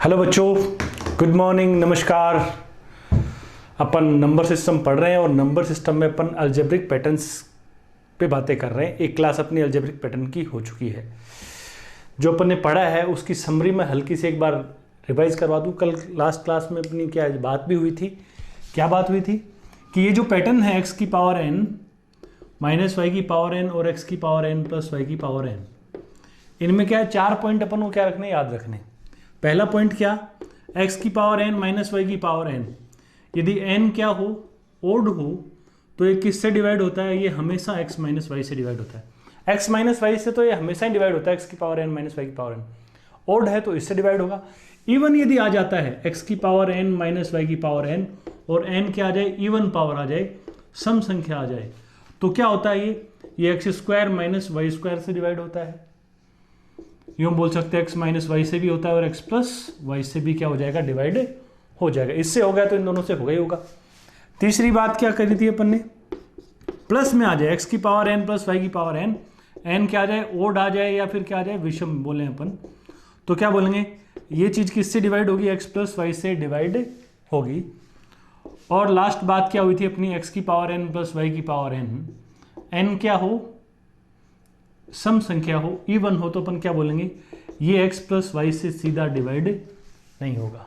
Hello बच्चों, good morning, नमस्कार। अपन number system पढ़ रहे हैं और नंबर सिस्टम में अपन अलजेब्रिक पैटर्न्स पे बातें कर रहे हैं। एक क्लास अपनी अलजेब्रिक पैटर्न की हो चुकी है। जो अपन ने पढ़ा है उसकी समरी में हल्की से एक बार रिवाइज करवा दूं। कल लास्ट क्लास में अपनी क्या बात भी हुई थी, क्या बात हुई थी कि ये जो पैटर्न है x की पावर n माइनस वाई की पावर n और x की पावर n प्लस वाई की पावर n, इनमें क्या है, 4 पॉइंट अपन को क्या रखने, याद रखने। पहला पॉइंट क्या, x की पावर n माइनस वाई की पावर n, यदि n क्या हो, ओड हो, तो ये किससे डिवाइड होता है, ये हमेशा x माइनस वाई से डिवाइड होता है। x माइनस वाई से तो ये हमेशा ही डिवाइड होता है, x की पावर n माइनस वाई की पावर n। ओड है तो इससे डिवाइड होगा। इवन यदि आ जाता है x की पावर n माइनस वाई की पावर n और n क्या आ जाए, इवन पावर आ जाए, सम संख्या आ जाए, तो क्या होता है, ये x square minus y square से डिवाइड होता है। यूं बोल सकते हैं x माइनस वाई से भी होता है और x प्लस वाई से भी क्या हो जाएगा, डिवाइड हो जाएगा। इससे हो गया तो इन दोनों से होगा ही होगा। तीसरी बात क्या करी थी अपन ने, प्लस में आ जाए x की पावर n प्लस वाई की पावर n, n क्या आ जाए, ओड आ जाए या फिर क्या आ जाए, विषम बोले अपन, तो क्या बोलेंगे, ये चीज किससे डिवाइड होगी, x प्लस वाई से डिवाइड होगी। और लास्ट बात क्या हुई थी अपनी, x की पावर n प्लस वाई की पावर n, n क्या हो, सम संख्या हो, इवन हो, तो अपन क्या बोलेंगे, ये x प्लस वाई से सीधा डिवाइड नहीं होगा।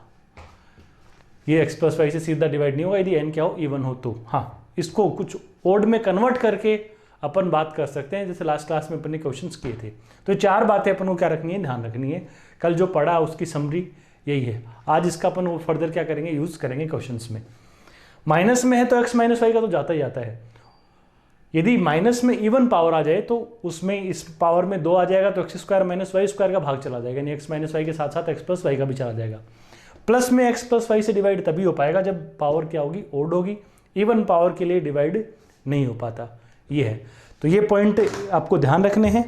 ये x प्लस वाई से सीधा डिवाइड नहीं होगा यदि n क्या हो, इवन हो तो। हाँ, इसको कुछ ओड में कन्वर्ट करके अपन बात कर सकते हैं, जैसे लास्ट क्लास में अपन ने क्वेश्चंस किए थे। तो चार बातें अपन को क्या रखनी है, ध्यान रखनी है। कल जो पढ़ा उसकी समरी यही है। आज इसका अपन फर्दर क्या करेंगे, यूज करेंगे क्वेश्चंस में। माइनस में है तो x माइनस वाई का तो जाता ही जाता है। यदि माइनस में इवन पावर आ जाए तो उसमें इस पावर में 2 आ जाएगा तो x square minus y square का भाग चला जाएगा, यानी एक्स माइनस वाई के साथ साथ एक्स प्लस वाई का भी चला जाएगा। प्लस में एक्स प्लस वाई से डिवाइड तभी हो पाएगा जब पावर क्या होगी, ओड होगी। इवन पावर के लिए डिवाइड नहीं हो पाता, ये है। तो ये पॉइंट आपको ध्यान रखने हैं।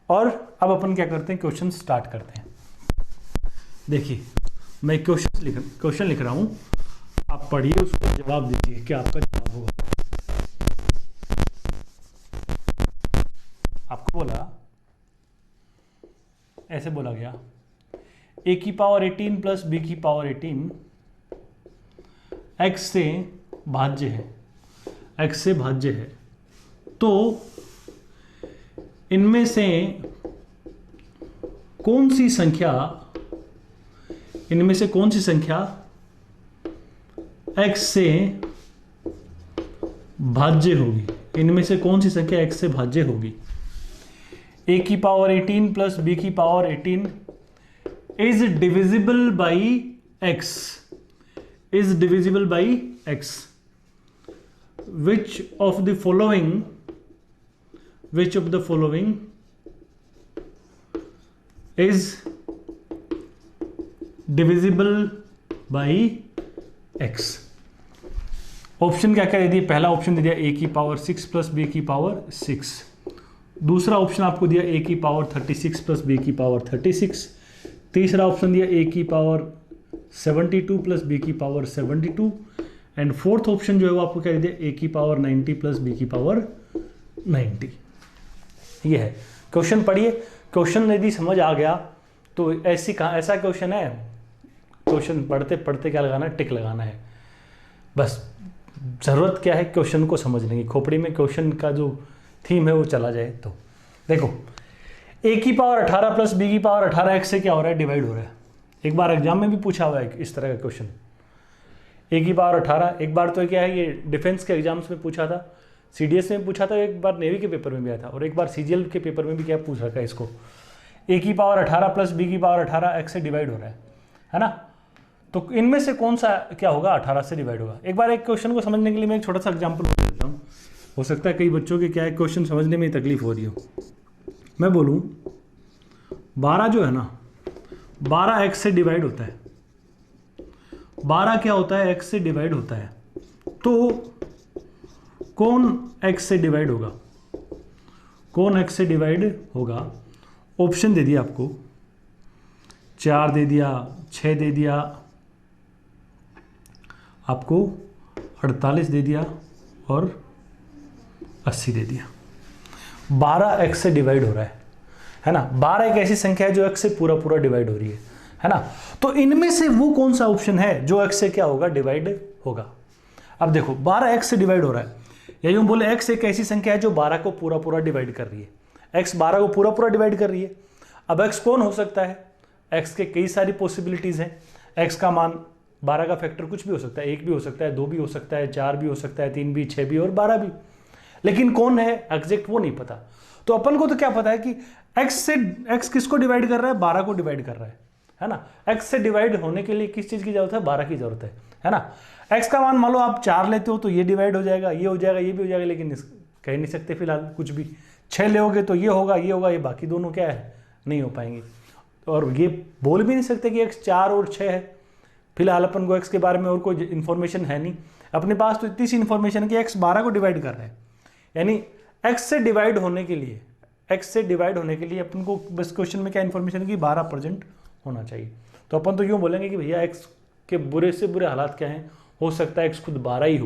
और अब अपन क्या करते हैं, क्वेश्चन स्टार्ट करते हैं। देखिए, मैं क्वेश्चन लिख रहा हूं, आप पढ़िए, उसको जवाब दीजिए, क्या आपका जवाब होगा। आपको बोला, ऐसे बोला गया, a की पावर 18 प्लस b की पावर 18 x से भाज्य है, x से भाज्य है, तो इनमें से कौन सी संख्या, इनमें से कौन सी संख्या x से भाज्य होगी, इनमें से कौन सी संख्या x से भाज्य होगी। a की पावर 18 प्लस b की power 18 is divisible by x, is divisible by x, which of the following is divisible by x। Option क्या क्या दे दिया, पहला ऑप्शन दे दिया a की पावर 6 प्लस b की पावर 6, दूसरा ऑप्शन आपको दिया a की पावर 36 प्लस b की पावर 36, तीसरा ऑप्शन दिया a की पावर 72 प्लस b की पावर 72, एंड फोर्थ ऑप्शन जो है वो आपको क्या दे दिया, a की पावर 90 प्लस b की पावर 90। ये है क्वेश्चन। पढ़िए, क्वेश्चन यदि समझ आ गया तो ऐसा क्वेश्चन है, क्वेश्चन पढ़ते पढ़ते क्या लगाना है, टिक लगाना है। बस जरूरत क्या है, क्वेश्चन को समझने की। खोपड़ी में क्वेश्चन का जो थीम है वो चला जाए तो देखो, a की पावर 18 प्लस b की पावर 18 x से क्या हो रहा है, डिवाइड हो रहा है। एक बार एग्जाम में भी पूछा हुआ है इस तरह का क्वेश्चन, a की पावर 18। एक बार तो क्या है, ये डिफेंस के एग्जाम्स में पूछा था, CDS में पूछा था, एक बार नेवी के पेपर में भी आया था, और एक बार CGL के पेपर में भी क्या पूछ रखा है इसको, a की पावर 18 प्लस b की पावर 18 x से डिवाइड हो रहा है ना। तो इनमें से कौन सा क्या होगा, 18 से डिवाइड होगा। एक बार एक क्वेश्चन को समझने के लिए मैं एक छोटा सा एग्जाम्पल देता हूँ। हो सकता है कई बच्चों के क्या है, क्वेश्चन समझने में तकलीफ हो रही हो। मैं बोलूँ 12 जो है ना, 12 x से डिवाइड होता है, 12 क्या होता है, x से डिवाइड होता है, तो कौन x से डिवाइड होगा, कौन x से डिवाइड होगा। ऑप्शन दे दिया आपको, 4 दे दिया, 6 दे दिया, आपको 48 दे दिया और 80 दे दिया। 12 x से डिवाइड हो रहा है ना। 12 एक ऐसी संख्या है जो x से पूरा पूरा डिवाइड हो रही है है ना। तो इनमें से वो कौन सा ऑप्शन है जो x से क्या होगा, डिवाइड होगा। अब देखो 12 x से डिवाइड हो रहा है, या यूं बोले x एक ऐसी संख्या है जो 12 को पूरा पूरा डिवाइड कर रही है। x 12 को पूरा पूरा डिवाइड कर रही है। अब x कौन हो सकता है, x के कई सारी पॉसिबिलिटीज हैं। x का मान 12 का फैक्टर कुछ भी हो सकता है, 1 भी हो सकता है, 2 भी हो सकता है, 4 भी हो सकता है, 3 भी, 6 भी और 12 भी। लेकिन कौन है एग्जैक्ट वो नहीं पता। तो अपन को तो क्या पता है कि x किसको डिवाइड कर रहा है, 12 को डिवाइड कर रहा है ना। x से डिवाइड होने के लिए किस चीज की जरूरत है, 12 की जरूरत है ना। x का मान मान लो आप 4 लेते हो तो ये डिवाइड हो जाएगा, ये हो जाएगा, ये भी हो जाएगा, लेकिन कह नहीं सकते फिलहाल कुछ भी। 6 लोगे तो ये होगा, ये होगा, ये बाकी दोनों क्या है, नहीं हो पाएंगे। और ये बोल भी नहीं सकते कि x 4 और 6 है। फिलहाल अपन को x के बारे में और कोई इन्फॉर्मेशन है नहीं अपने पास, तो इतनी सी इन्फॉर्मेशन है कि x 12 को डिवाइड कर रहा है। यानी x से डिवाइड होने के लिए अपन को बस क्वेश्चन में क्या इन्फॉर्मेशन है कि 12% होना चाहिए। तो अपन तो यूँ बोलेंगे कि भैया x के बुरे से बुरे हालात क्या हैं, हो सकता है x खुद 12 ही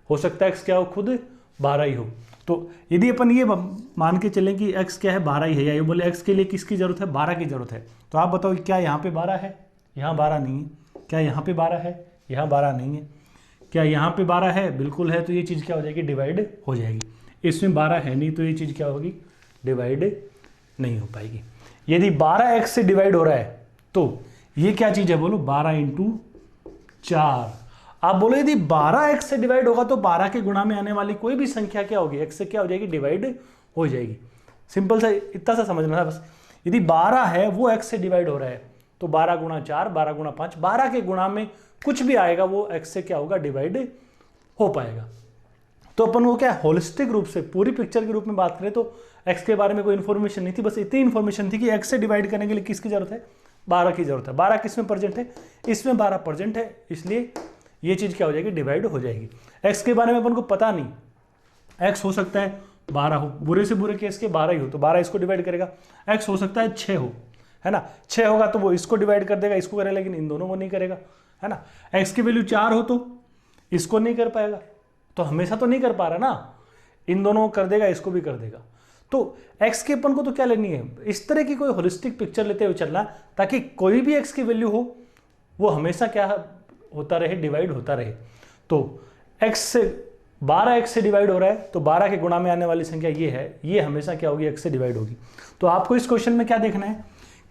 हो सकता है x क्या हो, खुद 12 ही हो। तो यदि अपन ये मान के चलें कि x क्या है, 12 ही है, या ये बोले x के लिए किसकी जरूरत है, 12 की जरूरत है, तो आप बताओ क्या यहाँ पे 12 है, यहाँ 12 नहीं है। क्या यहाँ पे 12 है, यहाँ 12 नहीं है। क्या यहाँ पे 12 है, बिल्कुल है, तो ये चीज़ क्या हो जाएगी, डिवाइड हो जाएगी। इसमें 12 है नहीं, तो ये चीज़ क्या होगी, डिवाइड नहीं हो पाएगी। यदि 12 x से डिवाइड हो रहा है तो ये क्या चीज़ है, बोलो 12 × 4। आप बोलो यदि 12 x से डिवाइड होगा तो 12 के गुणा में आने वाली कोई भी संख्या क्या होगी, x से क्या हो जाएगी, डिवाइड हो जाएगी। सिंपल सा इतना सा समझना है बस। यदि 12 है वो x से डिवाइड हो रहा है तो 12 × 4, 12 × 5, 12 के गुणा में कुछ भी आएगा वो x से क्या होगा, डिवाइड हो पाएगा। तो अपन वो क्या होलिस्टिक रूप से पूरी पिक्चर के रूप में बात करें तो x के बारे में कोई इन्फॉर्मेशन नहीं थी, बस इतनी इन्फॉर्मेशन थी कि x से डिवाइड करने के लिए किसकी जरूरत है, 12 की जरूरत है। 12 किस में प्रेजेंट है, इसमें 12% है, इसलिए ये चीज क्या हो जाएगी, डिवाइड हो जाएगी। x के बारे में अपन को पता नहीं, x हो सकता है 12 हो, बुरे से बुरे केस के 12 ही हो तो 12 इसको डिवाइड करेगा। x हो सकता है 6 हो, है ना, 6 होगा तो वो इसको डिवाइड कर देगा, इसको करेगा, लेकिन इन दोनों को नहीं करेगा, है ना। x की वैल्यू 4 हो तो इसको नहीं कर पाएगा, तो हमेशा तो नहीं कर पा रहा ना, इन दोनों को कर देगा, इसको भी कर देगा। तो x के अपन को तो क्या लेनी है, इस तरह की कोई होलिस्टिक पिक्चर लेते हुए चलना, ताकि कोई भी x की वैल्यू हो वो हमेशा क्या होता रहे, डिवाइड होता रहे। तो x से 12 x से डिवाइड हो रहा है तो 12 के गुणा में आने वाली संख्या ये है, ये हमेशा क्या होगी, x से डिवाइड होगी। तो आपको इस क्वेश्चन में क्या देखना है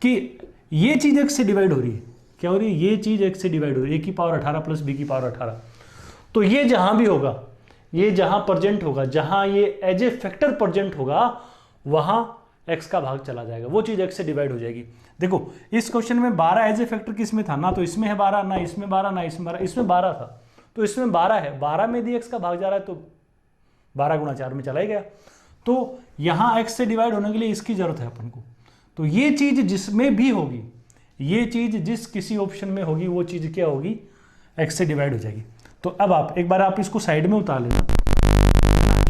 कि ये चीज x से डिवाइड हो रही है, क्या हो रही है, ये चीज x से डिवाइड हो रही है, a की पावर 18 प्लस b की पावर 18। तो ये जहां भी होगा, ये जहां प्रेजेंट होगा, जहां ये एज ए फैक्टर प्रेजेंट होगा, वहां x का भाग चला जाएगा, वो चीज x से डिवाइड हो जाएगी। देखो इस क्वेश्चन में 12 एज ए फैक्टर किस में था, ना तो इसमें है 12, ना इसमें 12, ना इसमें 12, इसमें 12 था, तो इसमें 12 है, 12 में यदि x का भाग जा रहा है तो 12 × 4 में चला ही गया। तो यहां x से डिवाइड होने के लिए इसकी जरूरत है अपन को। तो ये चीज जिसमें भी होगी, ये चीज जिस किसी ऑप्शन में होगी, वो चीज क्या होगी, x से डिवाइड हो जाएगी। तो अब आप एक बार आप इसको साइड में उतार लेना,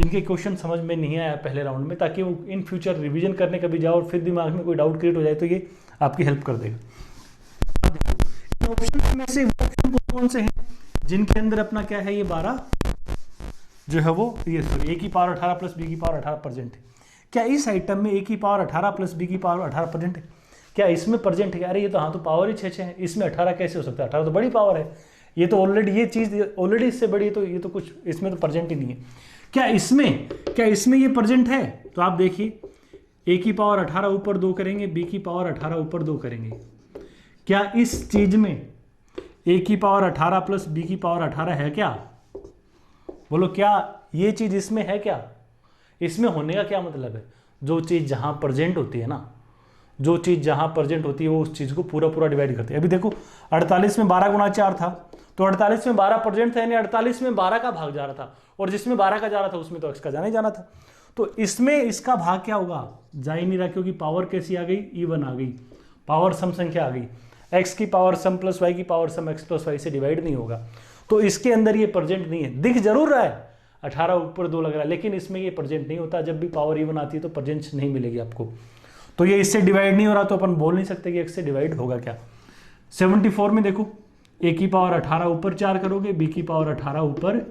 इनके क्वेश्चन समझ में नहीं आया पहले राउंड में, ताकि वो इन फ्यूचर रिवीजन करने कभी जाओ और फिर दिमाग में कोई डाउट क्रिएट हो जाए तो ये आपकी हेल्प कर देगा। ऑप्शन में से ऑप्शन कौन से हैं जिनके अंदर अपना क्या है, ये 12 जो है वो ये सॉरी a की पावर 18 प्लस b की पावर 18 प्रेजेंट है। क्या इस आइटम में a की पावर 18 प्लस b की पावर 18 प्रेजेंट है, क्या इसमें प्रेजेंट है? अरे ये तो हाँ, तो पावर ही 6 है, इसमें 18 कैसे हो सकता है, 18 तो बड़ी पावर है, ये तो ऑलरेडी ये चीज ऑलरेडी इससे बड़ी है, तो ये तो कुछ इसमें तो प्रेजेंट ही नहीं है। क्या इसमें ये प्रेजेंट है? तो आप देखिए a की पावर 18 ऊपर 2 करेंगे, b की पावर 18 ऊपर 2 करेंगे, क्या इस चीज में a की पावर 18 प्लस b की पावर 18 है क्या? बोलो क्या ये चीज इसमें है क्या? इसमें होने का क्या मतलब है, जो चीज जहां प्रेजेंट होती है ना, जो चीज जहां प्रेजेंट होती है वो उस चीज को पूरा पूरा डिवाइड करती है। अभी देखो 48 में 12 × 4 था, तो 48 में 12 प्रेजेंट था, यानी 48 में 12 का भाग जा रहा था, और जिसमें 12 का जा रहा था उसमें तो x का जाना ही जाना था। तो इसमें इसका भाग क्या होगा, जा ही नहीं रहा, क्योंकि पावर कैसी आ गई, इवन आ गई, पावर सम संख्या आ गई, x की पावर सम प्लस y की पावर सम x प्लस y से डिवाइड नहीं होगा। तो इसके अंदर ये प्रेजेंट नहीं है, दिख जरूर रहा है 18 ऊपर 2 लग रहा है, लेकिन इसमें ये प्रेजेंट नहीं होता। जब भी पावर इवन आती है तो प्रेजेंट नहीं मिलेगी आपको, तो ये इससे डिवाइड नहीं हो रहा, तो अपन बोल नहीं सकते कि x से डिवाइड होगा क्या। 74 में देखो a की पावर 18 ऊपर 4 करोगे, b की पावर 18 ऊपर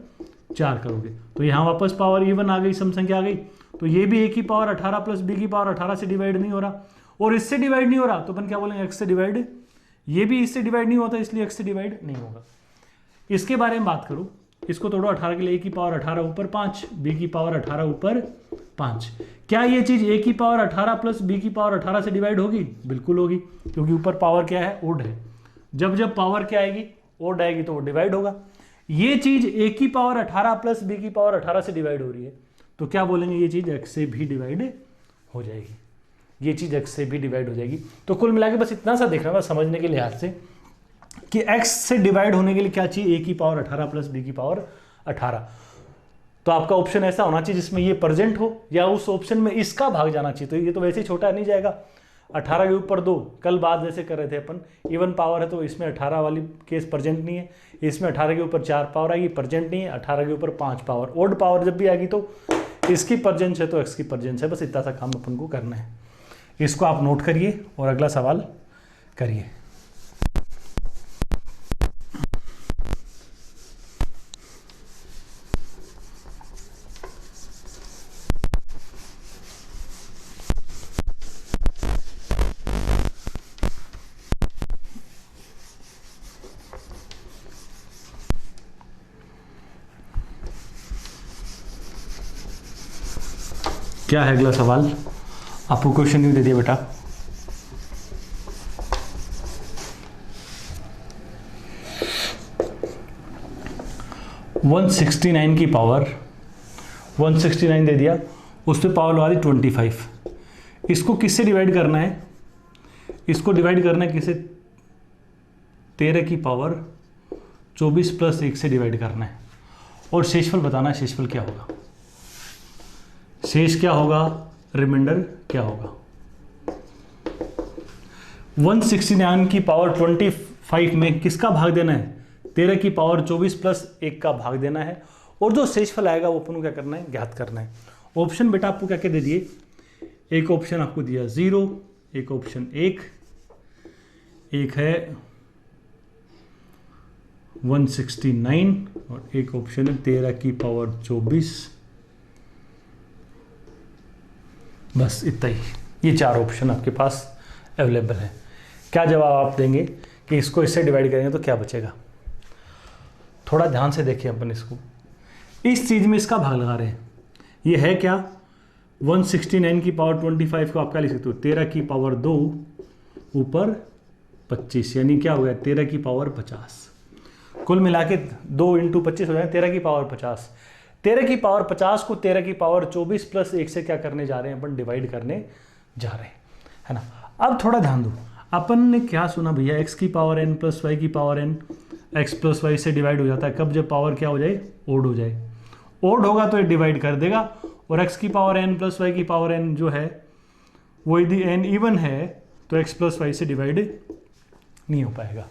4 करोगे, तो यहाँ वापस पावर इवन आ गई, सम संख्या आ गई। तो ये भी a की पावर 18 प्लस b की पावर 18 से डिवाइड नहीं हो रहा, और इससे डिवाइड नहीं हो रहा, तो अपन क्या बोलेंगे, x से डिवाइड ये भी इससे डिवाइड नहीं होता, इसलिए x से डिवाइड नहीं होगा। इसके बारे में बात करूं, इसको तोड़ो, 18 के लिए a की पावर 18 ऊपर 5, b की पावर 18 ऊपर 5। क्या ये चीज a की पावर 18 प्लस b की पावर 18 से डिवाइड होगी? बिल्कुल होगी, क्योंकि ऊपर पावर क्या है? ओड है। जब जब पावर क्या आएगी? ओड आएगी, तो वो डिवाइड होगा। ये चीज a की पावर 18 प्लस b की पावर 18 से डिवाइड हो रही है, तो क्या बोलेंगे? ये चीज x से भी डिवाइड हो जाएगी, ये चीज x से भी डिवाइड हो जाएगी। तो कुल मिला के बस इतना सा देखना है समझने के लिहाज से कि x से डिवाइड होने के लिए क्या चाहिए? a की पावर 18 प्लस b की पावर 18। तो आपका ऑप्शन ऐसा होना चाहिए जिसमें ये प्रेजेंट हो, या उस ऑप्शन में इसका भाग जाना चाहिए। तो ये तो वैसे ही छोटा नहीं जाएगा, 18 के ऊपर 2, कल बात जैसे कर रहे थे अपन, इवन पावर है तो इसमें 18 वाली केस प्रेजेंट नहीं है, इसमें 18 के ऊपर 4 पावर आएगी, प्रेजेंट नहीं है, 18 के ऊपर 5 पावर, ओड पावर जब भी आएगी तो इसकी प्रेजेंस है तो x की प्रेजेंस है। बस इतना सा काम अपन को करना है। इसको आप नोट करिए और अगला सवाल करिए। क्या है अगला सवाल? आपको क्वेश्चन नहीं दे दिया बेटा। वन 169 की पावर 169 दे दिया, उस पर पावर लगा दी 25। इसको किससे डिवाइड करना है? इसको डिवाइड करना है किसे? 13 की पावर 24 प्लस 1 से डिवाइड करना है, और शेषफल बताना है। शेषफल क्या होगा? शेष क्या होगा? रिमाइंडर क्या होगा? 169 की पावर 25 में किसका भाग देना है? 13 की पावर 24 प्लस 1 का भाग देना है, और जो शेषफल आएगा वो अपन को क्या करना है? ज्ञात करना है। ऑप्शन बेटा आपको क्या क्या दे दिए? एक ऑप्शन आपको दिया 0, एक ऑप्शन 1, एक है 169, और एक ऑप्शन है 13 की पावर 24। बस इतना ही, ये 4 ऑप्शन आपके पास अवेलेबल है। क्या जवाब आप देंगे कि इसको इससे डिवाइड करेंगे तो क्या बचेगा? थोड़ा ध्यान से देखिए अपन इसको। इस चीज में इसका भाग लगा रहे हैं, ये है क्या? 169 की पावर 25 को आप क्या लिख सकते हो? 13 की पावर 2 ऊपर 25, यानी क्या हो गया? 13 की पावर 50। कुल मिला के 2 × 25 हो जाए 13 की पावर 50। 13 की पावर 50 को 13 की पावर 24 प्लस 1 से क्या करने जा रहे हैं? अपन डिवाइड करने जा रहे हैं, है ना। अब थोड़ा ध्यान दो, अपन ने क्या सुना भैया? x की पावर n प्लस वाई की power n, x plus y से डिवाइड हो जाता है कब? जब पावर क्या हो जाए? ओड हो जाए। ओड होगा तो ये डिवाइड कर देगा, और x की पावर n प्लस वाई की पावर n जो है वो यदि n इवन है तो x प्लस वाई से डिवाइड नहीं हो पाएगा,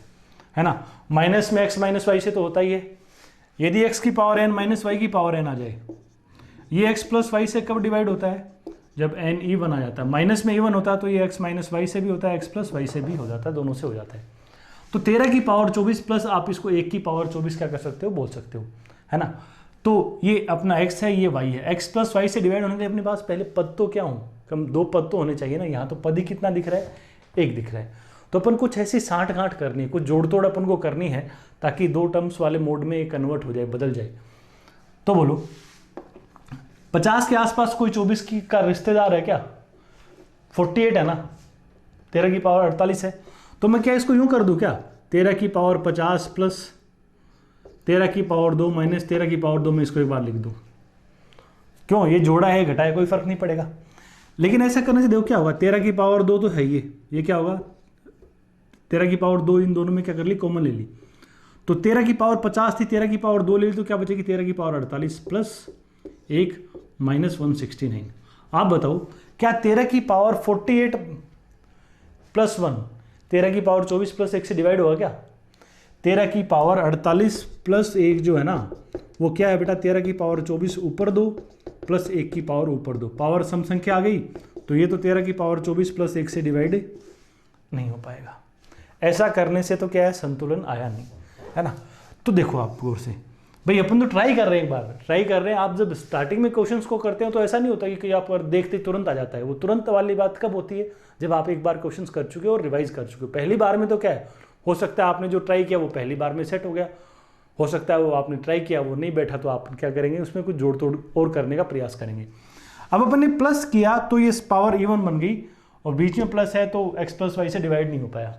है ना। माइनस में x माइनस वाई से तो होता ही है। यदि x की पावर n माइनस वाई की पावर n आ जाए, ये x प्लस वाई से कब डिवाइड होता है? जब n इवन आ जाता है। माइनस में इवन होता है तो ये x माइनस वाई से भी होता है, x प्लस वाई से भी हो जाता है, दोनों से हो जाता है। तो 13 की पावर 24 प्लस आप इसको 1 की पावर 24 क्या कर सकते हो? बोल सकते हो, है ना। तो ये अपना x है, ये y है। x प्लस वाई से डिवाइड होने के लिए अपने पास पहले पद तो क्या हो? कम 2 पद तो होने चाहिए ना। यहाँ तो पद ही कितना दिख रहा है? 1 दिख रहा है। तो अपन कुछ ऐसी साठ गांठ करनी है, कुछ जोड़ तोड़ अपन को करनी है, ताकि 2 टर्म्स वाले मोड में ये कन्वर्ट हो जाए, बदल जाए। तो बोलो 50 के आसपास कोई 24 की का रिश्तेदार है क्या? 48 है ना, 13 की पावर 48 है। तो मैं क्या इसको यूं कर दूं क्या? 13 की पावर 50 प्लस 13 की पावर 2 माइनस 13 की पावर 2 में इसको एक बार लिख दूं। क्यों? ये जोड़ा है घटा है, कोई फर्क नहीं पड़ेगा। लेकिन ऐसा करने से देखो क्या होगा? 13 की पावर 2 तो है ये क्या होगा? 13 की पावर 2 इन दोनों में क्या कर ली? कॉमन ले ली। तो 13 की पावर 50 थी, 13 की पावर 2 ले ली तो क्या बचेगी? 13 की पावर 48 प्लस 1 माइनस 169। आप बताओ क्या 13 की पावर 48 प्लस 1 13 की पावर 24 प्लस 1 से डिवाइड होगा क्या? 13 की पावर 48 प्लस 1 जो है ना वो क्या है बेटा? 13 की पावर 24 ऊपर 2 प्लस 1 की पावर ऊपर 2। पावर सम संख्या आ गई, तो ये तो 13 की पावर 24 प्लस 1 से डिवाइड नहीं हो पाएगा। ऐसा करने से तो क्या है? संतुलन आया नहीं, है ना। तो देखो आप गौर से, भाई अपन तो ट्राई कर रहे हैं, एक बार ट्राई कर रहे हैं। आप जब स्टार्टिंग में क्वेश्चंस को करते हो तो ऐसा नहीं होता कि आप देखते तुरंत आ जाता है। वो तुरंत वाली बात कब होती है, जब आप एक बार क्वेश्चंस कर चुके हो और रिवाइज कर चुके हो। पहली बार में तो क्या है, हो सकता है आपने जो ट्राई किया वो पहली बार में सेट हो गया, हो सकता है वो आपने ट्राई किया वो नहीं बैठा, तो आप क्या करेंगे, उसमें कुछ जोड़ तोड़ और करने का प्रयास करेंगे। अब अपन ने प्लस किया तो ये पावर इवन बन गई, और बीच में प्लस है तो x प्लस वाई से डिवाइड नहीं हो पाया।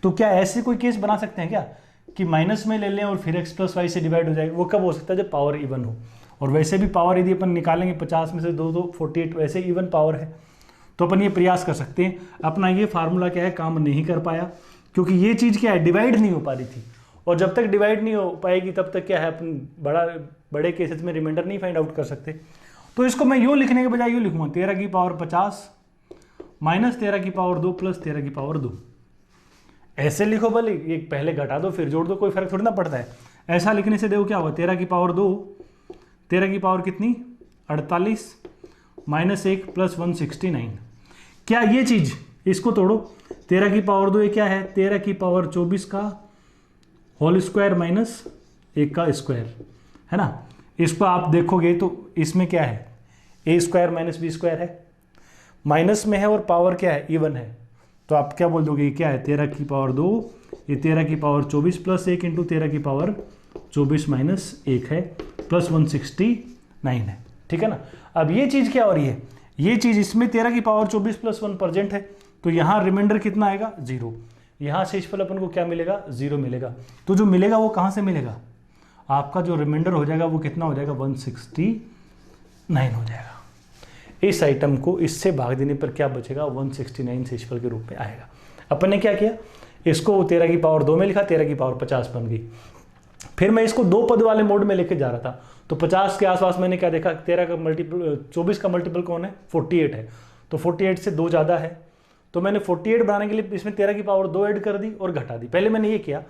तो क्या ऐसे कोई केस बना सकते हैं क्या कि माइनस में ले लें और फिर x प्लस वाई से डिवाइड हो जाए? वो कब हो सकता है, जब पावर इवन हो। और वैसे भी पावर यदि अपन निकालेंगे 50 में से 2 तो 48, वैसे इवन पावर है, तो अपन ये प्रयास कर सकते हैं। अपना ये फार्मूला क्या है, काम नहीं कर पाया, क्योंकि ये चीज़ क्या है, डिवाइड नहीं हो पा रही थी। और जब तक डिवाइड नहीं हो पाएगी तब तक क्या है, अपन बड़े केसेस में रिमाइंडर नहीं फाइंड आउट कर सकते। तो इसको मैं यूँ लिखने के बजाय यूँ लिखूंगा 13 की पावर 50 माइनस 13 की पावर 2 प्लस 13 की पावर 2। ऐसे लिखो भले, ये पहले घटा दो फिर जोड़ दो, कोई फर्क थोड़ी ना पड़ता है। ऐसा लिखने से देखो क्या होगा, 13 की पावर 2, 13 की पावर कितनी 48 माइनस 1 प्लस 169। क्या ये चीज़, इसको तोड़ो, 13 की पावर 2 ये क्या है, 13 की पावर 24 का होल स्क्वायर माइनस 1 का स्क्वायर, है ना। इसको आप देखोगे तो इसमें क्या है, ए स्क्वायर माइनस बी स्क्वायर है, माइनस में है और पावर क्या है, इवन है। तो आप क्या बोल दोगे, क्या है 13 की पावर 2, ये 13 की पावर 24 प्लस 1 इंटू 13 की पावर 24 माइनस 1 है, प्लस 169 है, ठीक है ना। अब ये चीज़ क्या हो रही है, ये चीज़ इसमें 13 की पावर 24 प्लस 1 प्रेजेंट है, तो यहाँ रिमाइंडर कितना आएगा, 0। यहाँ शेषफल अपन को क्या मिलेगा, 0 मिलेगा। तो जो मिलेगा वो कहाँ से मिलेगा, आपका जो रिमाइंडर हो जाएगा वो कितना हो जाएगा, 169 हो जाएगा। इस आइटम को इससे भाग देने पर क्या बचेगा, 169 शेषफल के रूप में आएगा। अपन ने क्या किया, इसको 13 की पावर 2 में लिखा, 13 की पावर 50 बन गई। फिर मैं इसको 2 पद वाले मोड में लेके जा रहा था, तो 50 के आसपास मैंने क्या देखा, 13 का मल्टीपल 24 का मल्टीपल कौन है, 48 है। तो 48 से 2 ज़्यादा है, तो मैंने 48 बनाने के लिए इसमें 13 की पावर 2 ऐड कर दी और घटा दी। पहले मैंने ये किया,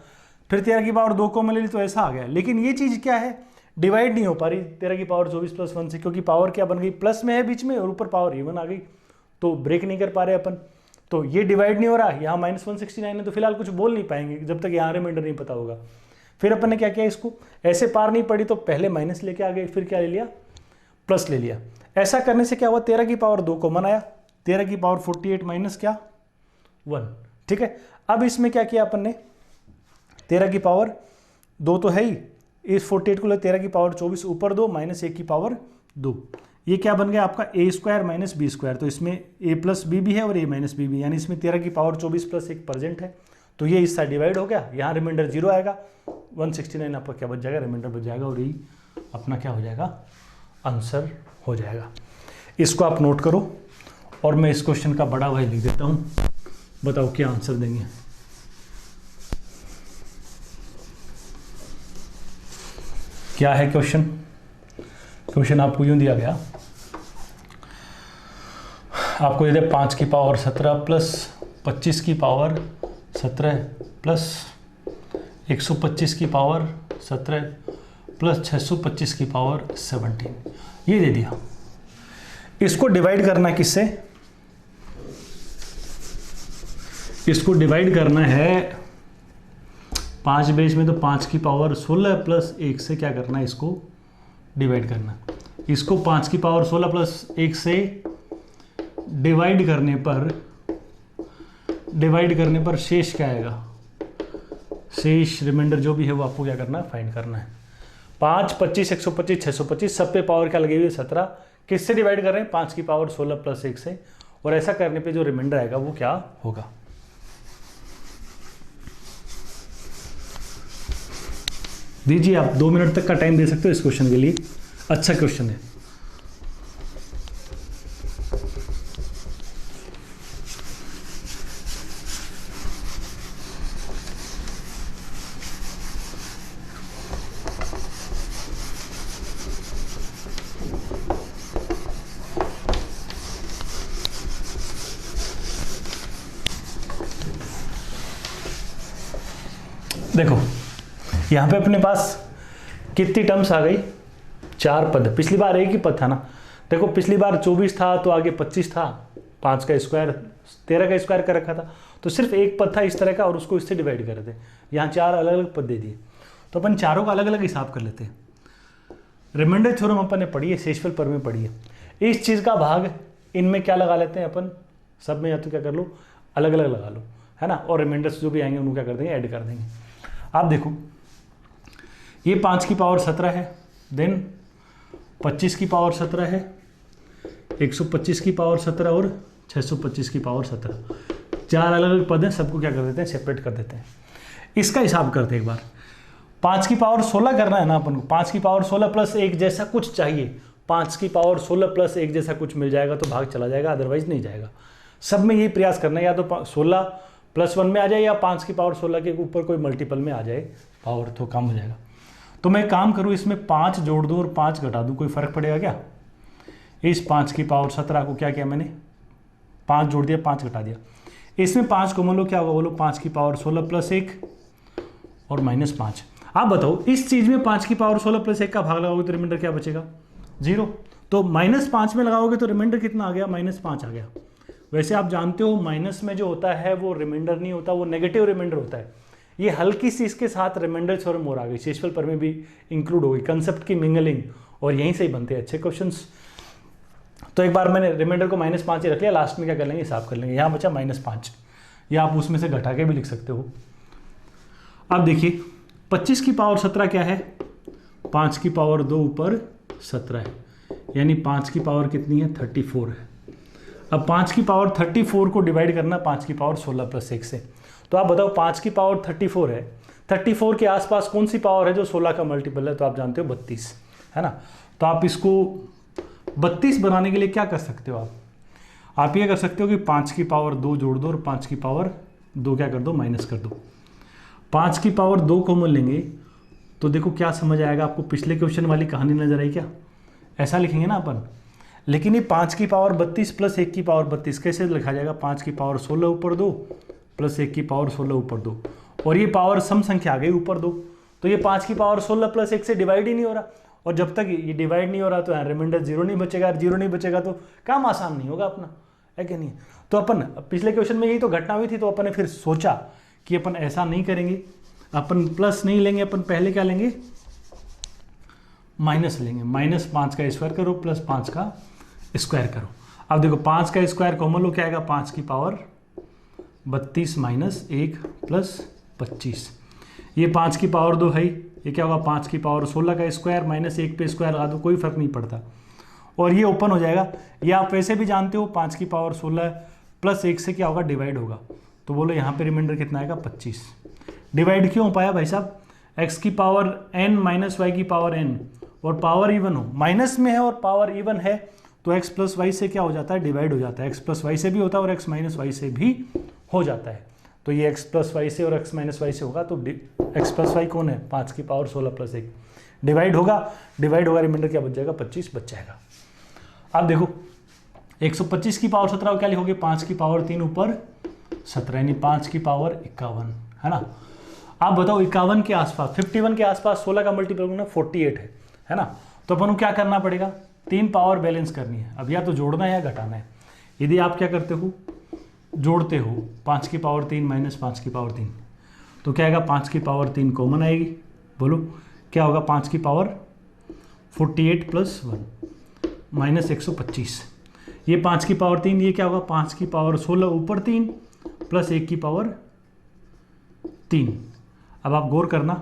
फिर 13 की पावर 2 को मैं ले ली तो ऐसा आ गया। लेकिन ये चीज़ क्या है, डिवाइड नहीं हो पा रही 13 की पावर 24 प्लस 1 से, क्योंकि पावर क्या बन गई, प्लस में है बीच में और ऊपर पावर इवन आ गई, तो ब्रेक नहीं कर पा रहे अपन। तो ये डिवाइड नहीं हो रहा, यहाँ माइनस 169 है, तो फिलहाल कुछ बोल नहीं पाएंगे जब तक यहाँ रिमाइंडर नहीं पता होगा। फिर अपन ने क्या किया, इसको ऐसे पार नहीं पड़ी तो पहले माइनस लेके आ गए, फिर क्या ले लिया, प्लस ले लिया। ऐसा करने से क्या हुआ, 13 की पावर 2 कॉमन आया, 13 की पावर 48 माइनस क्या 1, ठीक है। अब इसमें क्या किया अपन ने, 13 की पावर 2 तो है ही, इस 48 को ले 13 की पावर 24 ऊपर 2 माइनस 1 की पावर 2, ये क्या बन गया आपका ए स्क्वायर माइनस बी स्क्वायर। तो इसमें ए प्लस बी भी है और ए माइनस बी भी, यानी इसमें 13 की पावर 24 प्लस 1 प्रेजेंट है, तो ये इससे डिवाइड हो गया। यहाँ रिमाइंडर 0 आएगा, 169 आपका क्या बच जाएगा, रिमाइंडर बच जाएगा, और यही अपना क्या हो जाएगा, आंसर हो जाएगा। इसको आप नोट करो और मैं इस क्वेश्चन का बड़ा भाई लिख देता हूँ, बताओ क्या आंसर देंगे। क्या है क्वेश्चन, क्वेश्चन आपको यूं दिया गया, आपको यदि 5 की पावर 17 प्लस 25 की पावर 17 प्लस 125 की पावर 17 प्लस 625 की पावर 17 ये दे दिया। इसको डिवाइड करना है किससे, इसको डिवाइड करना है 5 बेस में, तो 5 की पावर 16 प्लस 1 से क्या करना है, इसको डिवाइड करना। इसको 5 की पावर 16 प्लस 1 से डिवाइड करने पर शेष क्या आएगा, शेष रिमाइंडर जो भी है वो आपको क्या करना है, फाइंड करना है। 5, 25, 125, 625 सब पे पावर क्या लगी हुई है 17, किससे डिवाइड कर रहे हैं, 5 की पावर 16 प्लस 1 से, और ऐसा करने पे जो रिमाइंडर आएगा वो क्या होगा। दीजिए आप 2 मिनट तक का टाइम दे सकते हो इस क्वेश्चन के लिए, अच्छा क्वेश्चन है। देखो यहाँ पे अपने पास कितनी टर्म्स आ गई, 4 पद। पिछली बार एक ही पद था ना, देखो पिछली बार 24 था तो आगे 25 था, 5 का स्क्वायर 13 का स्क्वायर कर रखा था, तो सिर्फ एक पद था इस तरह का और उसको इससे डिवाइड कर दे। यहाँ 4 अलग अलग पद दे दिए। तो अपन चारों का अलग अलग हिसाब कर लेते हैं। रिमाइंडर थ्योरम अपन ने पढ़ी है, शेषफल प्रमेय पढ़ी है। इस चीज़ का भाग इनमें क्या लगा लेते हैं अपन, सब में या तो क्या कर लो अलग अलग लगा लो, है ना, और रिमाइंडर्स जो भी आएंगे उनको क्या कर देंगे, ऐड कर देंगे। आप देखो ये 5 की पावर 17 है, देन 25 की पावर 17 है, 125 की पावर 17 और 625 की पावर 17, चार अलग अलग पद हैं, सबको क्या कर देते हैं, सेपरेट कर देते हैं। इसका हिसाब करते हैं एक बार। 5 की पावर 16 करना है ना अपन को, 5 की पावर 16 प्लस 1 जैसा कुछ चाहिए, 5 की पावर 16 प्लस 1 जैसा कुछ मिल जाएगा तो भाग चला जाएगा, अदरवाइज नहीं जाएगा। सब में यही प्रयास करना है, या तो 16 प्लस 1 में आ जाए या 5 की पावर 16 के ऊपर कोई मल्टीपल में आ जाए, पावर तो कम हो जाएगा। तो मैं काम करूँ इसमें 5 जोड़ दूँ और 5 घटा दूँ, कोई फर्क पड़ेगा क्या? इस 5 की पावर 17 को क्या किया मैंने, 5 जोड़ दिया 5 घटा दिया, इसमें 5 को मान लो क्या होगा बोलो, 5 की पावर 16 प्लस 1 और -5। आप बताओ इस चीज में 5 की पावर 16 प्लस 1 का भाग लगाओगे तो रिमाइंडर क्या बचेगा, 0। तो -5 में लगाओगे तो रिमाइंडर कितना आ गया, -5 आ गया। वैसे आप जानते हो माइनस में जो होता है वो रिमाइंडर नहीं होता, वो नेगेटिव रिमाइंडर होता है। ये हल्की सी इसके साथ रिमाइंडर थ्योरम और आ गई, शेषफल प्रमेय भी इंक्लूड होगी, कंसेप्ट की मिंगलिंग, और यहीं से ही बनते हैं अच्छे क्वेश्चंस। तो एक बार मैंने रिमाइंडर को -5 ही रख लिया, लास्ट में क्या कर लेंगे, हिसाब कर लेंगे। यहाँ बचा -5, या आप उसमें से घटा के भी लिख सकते हो। अब देखिए 25 की पावर 17 क्या है, 5 की पावर 2 ऊपर 17 है, यानी 5 की पावर कितनी है, 34 है। अब 5 की पावर 34 को डिवाइड करना 5 की पावर 16 प्लस 1 से, तो आप बताओ 5 की पावर 34 है, 34 के आसपास कौन सी पावर है जो 16 का मल्टीपल है, तो आप जानते हो 32, है ना। तो आप इसको 32 बनाने के लिए क्या कर सकते हो, आप ये कर सकते हो कि 5 की पावर 2 जोड़ दो और 5 की पावर 2 क्या कर दो, माइनस कर दो। 5 की पावर 2 कॉमन लेंगे तो देखो क्या समझ आएगा आपको, पिछले क्वेश्चन वाली कहानी नजर आई क्या, ऐसा लिखेंगे ना अपन। लेकिन ये 5 की पावर 32 प्लस 1 की पावर 32 कैसे लिखा जाएगा, 5 की पावर 16 ऊपर 2 प्लस 1 की पावर 16 ऊपर 2, और ये पावर सम संख्या आ गई ऊपर 2, तो ये 5 की पावर 16 प्लस 1 से डिवाइड ही नहीं हो रहा, और जब तक ये डिवाइड नहीं हो रहा तो यहाँ रिमाइंडर 0 नहीं बचेगा, 0 नहीं बचेगा तो काम आसान नहीं होगा अपना, है कि नहीं। तो अपन पिछले क्वेश्चन में यही तो घटना हुई थी, तो अपन ने फिर सोचा कि अपन ऐसा नहीं करेंगे, अपन प्लस नहीं लेंगे, अपन पहले क्या लेंगे, माइनस लेंगे। -5 का स्क्वायर करो प्लस 5 का स्क्वायर करो। अब देखो 5 का स्क्वायर कॉमन लो क्या आएगा, 5 की पावर 32 माइनस 1 प्लस 25, ये 5 की पावर 2 है, ये क्या होगा 5 की पावर 16 का स्क्वायर माइनस 1 पे स्क्वायर लगा दो, कोई फर्क नहीं पड़ता, और ये ओपन हो जाएगा। ये आप वैसे भी जानते हो 5 की पावर 16 प्लस 1 से क्या होगा, डिवाइड होगा, तो बोलो यहाँ पे रिमाइंडर कितना आएगा, 25। डिवाइड क्यों हो पाया भाई साहब, x की पावर n माइनस वाई की पावर n, और पावर इवन हो, माइनस में है और पावर इवन है, तो x प्लस वाई से क्या हो जाता है, डिवाइड हो जाता है। x प्लस वाई से भी होता है और x माइनस वाई से भी हो जाता है, तो ये x प्लस वाई से और x माइनस वाई से होगा, तो x प्लस वाई कौन है, 5 की पावर 16 प्लस 1, डिवाइड होगा, रिमाइंडर क्या बच जाएगा, 25 बच जाएगा। अब देखो 125 की पावर 17 क्या लिखोगे, 5 की पावर 3 ऊपर 17, यानी 5 की पावर 51, है ना। आप बताओ 51 के आसपास, 51 के आसपास 16 का मल्टीपल करना 48 है ना। तो अपन को क्या करना पड़ेगा, 3 पावर बैलेंस करनी है, अब या तो जोड़ना है या घटाना है। यदि आप क्या करते हो, जोड़ते हो 5 की पावर 3 माइनस 5 की पावर 3, तो क्या आएगा, 5 की पावर 3 कॉमन आएगी, बोलो क्या होगा, 5 की पावर 48 प्लस 1 माइनस 125, ये 5 की पावर 3, ये क्या होगा 5 की पावर 16 ऊपर 3 प्लस 1 की पावर 3। अब आप गौर करना,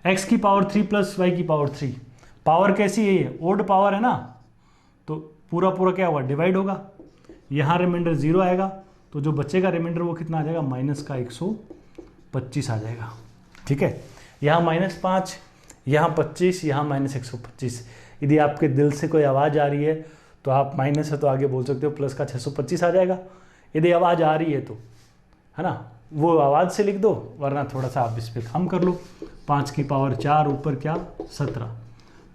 x की पावर 3 प्लस y की पावर 3, पावर कैसी है, ये ओड पावर है ना, तो पूरा पूरा क्या होगा, डिवाइड होगा, यहाँ रिमाइंडर 0 आएगा, तो जो बचेगा रिमाइंडर वो कितना आ जाएगा, माइनस का 125 आ जाएगा, ठीक है। यहाँ -5, यहाँ 25, यहाँ -125। यदि आपके दिल से कोई आवाज़ आ रही है तो आप माइनस है तो आगे बोल सकते हो प्लस का 625 आ जाएगा, यदि आवाज़ आ रही है तो, है ना, वो आवाज़ से लिख दो, वरना थोड़ा सा आप इस पर काम कर लो। 5 की पावर 4 ऊपर क्या 17,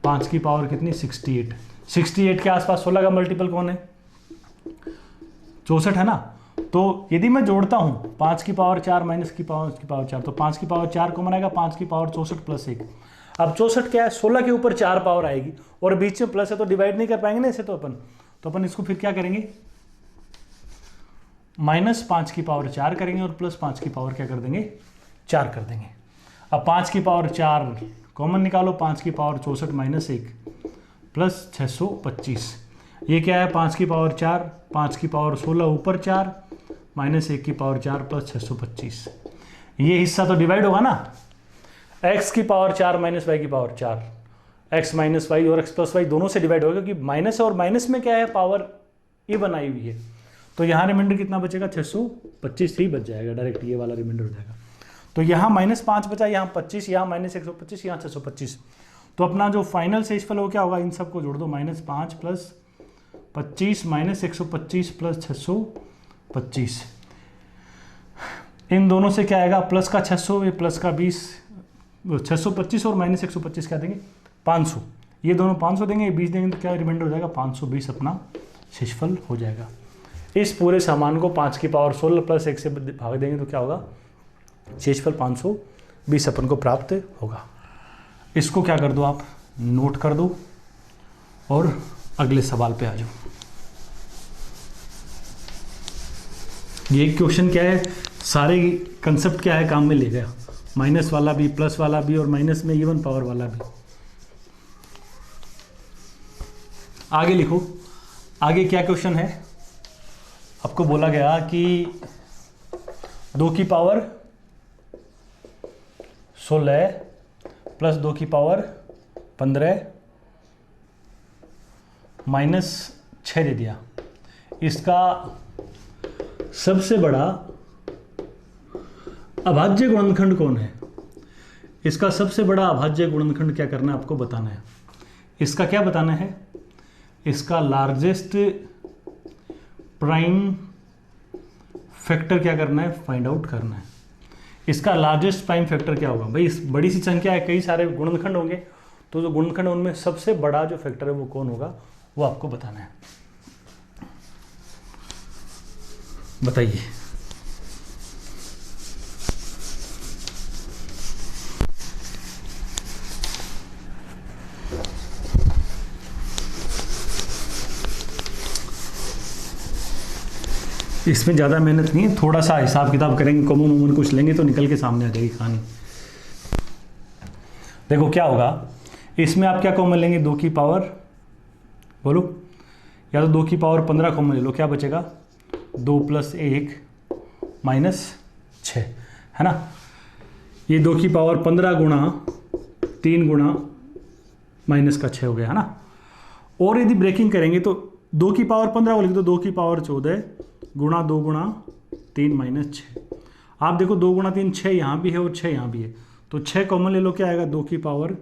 5 की पावर कितनी 68, 68 के आसपास 16 का मल्टीपल कौन है, 64 है ना। तो यदि मैं जोड़ता हूँ 5 की पावर 4 माइनस की पावर 4, तो 5 की पावर 4 कॉमन आएगा, 5 की पावर 64 प्लस 1। अब 64 क्या है, 16 के ऊपर 4 पावर आएगी और बीच में प्लस है तो डिवाइड नहीं कर पाएंगे ना इसे, तो अपन इसको फिर क्या करेंगे, -5 की पावर 4 करेंगे और +5 की पावर क्या कर देंगे, 4 कर देंगे। अब 5 की पावर 4 कॉमन निकालो, 5 की पावर 64 माइनस 1 प्लस 625। ये क्या है, 5 की पावर 4, 5 की पावर 16 ऊपर 4 माइनस 1 की पावर 4 प्लस 625। ये हिस्सा तो डिवाइड होगा ना, x की पावर 4 माइनस वाई की पावर 4, x माइनस वाई और x प्लस वाई दोनों से डिवाइड होगा, क्योंकि माइनस और माइनस में क्या है, पावर ये बनाई हुई है। तो यहाँ रिमाइंडर कितना बचेगा, 625 ही बच जाएगा, डायरेक्ट ये वाला रिमाइंडर हो जाएगा। तो यहाँ -5 बचा, यहाँ 25, यहाँ -125, यहाँ 625। तो अपना जो फाइनल शेषफल हो क्या होगा, इन सबको जोड़ दो, -5 प्लस 25 माइनस 125 प्लस 625। इन दोनों से क्या आएगा, प्लस का 600 प्लस का 20, 625 और माइनस 125 क्या देंगे, 500। ये दोनों 500 देंगे, ये 20 देंगे, तो क्या रिमाइंडर हो जाएगा, 520 अपना शेषफल हो जाएगा। इस पूरे सामान को 5 की पावर 16 प्लस 1 से भाग देंगे तो क्या होगा, शेषफल 520 अपन को प्राप्त होगा। इसको क्या कर दो, आप नोट कर दो और अगले सवाल पे आ जाओ। ये क्वेश्चन क्या है, सारे कंसेप्ट क्या है काम में ले गया, माइनस वाला भी, प्लस वाला भी और माइनस में इवन पावर वाला भी। आगे लिखो, आगे क्या क्वेश्चन है, आपको बोला गया कि 2 की पावर 16 प्लस 2 की पावर 15 माइनस 6 दे दिया। इसका सबसे बड़ा अभाज्य गुणनखंड कौन है, इसका सबसे बड़ा अभाज्य गुणनखंड क्या करना है, आपको बताना है। इसका क्या बताना है, इसका लार्जेस्ट प्राइम फैक्टर क्या करना है, फाइंड आउट करना है। इसका लार्जेस्ट प्राइम फैक्टर क्या होगा, भाई इस बड़ी सी संख्या है, कई सारे गुणनखंड होंगे, तो जो गुणनखंड उनमें सबसे बड़ा जो फैक्टर है वो कौन होगा, वो आपको बताना है। बताइए। इसमें ज़्यादा मेहनत नहीं है, थोड़ा सा हिसाब किताब करेंगे, कॉमन वॉमन कुछ लेंगे तो निकल के सामने आ जाएगी कहानी। देखो क्या होगा, इसमें आप क्या कॉमन लेंगे, 2 की पावर, बोलो, या तो 2 की पावर 15 कॉमन ले लो, क्या बचेगा, 2 प्लस 1 माइनस 6, है ना। ये 2 की पावर 15 गुणा 3 गुणा माइनस का 6 हो गया, है ना। और यदि ब्रेकिंग करेंगे तो 2 की पावर 15 को लिख दो, 2 की पावर 14 गुणा 2 गुणा 3 माइनस 6। आप देखो 2 गुणा 3 6 यहाँ भी है और 6 यहाँ भी है, तो 6 कॉमन ले लो, क्या आएगा, 2 की पावर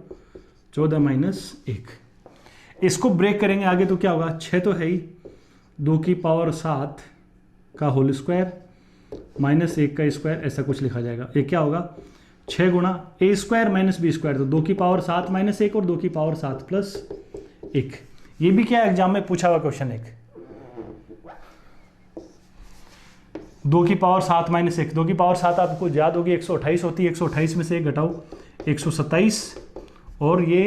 14 माइनस 1। इसको ब्रेक करेंगे आगे तो क्या होगा, 6 तो है ही, 2 की पावर 7 का होल स्क्वायर माइनस 1 का स्क्वायर, ऐसा कुछ लिखा जाएगा। ये क्या होगा, 6 गुणा ए स्क्वायर माइनस बी स्क्वायर, तो 2 की पावर 7 माइनस 1 और 2 की पावर 7 प्लस 1। ये भी क्या एग्जाम में पूछा हुआ क्वेश्चन, एक 2 की पावर 7 माइनस 1, 2 की पावर 7 आपको याद होगी 128 होती है, 128 में से 1 घटाओ 127 और ये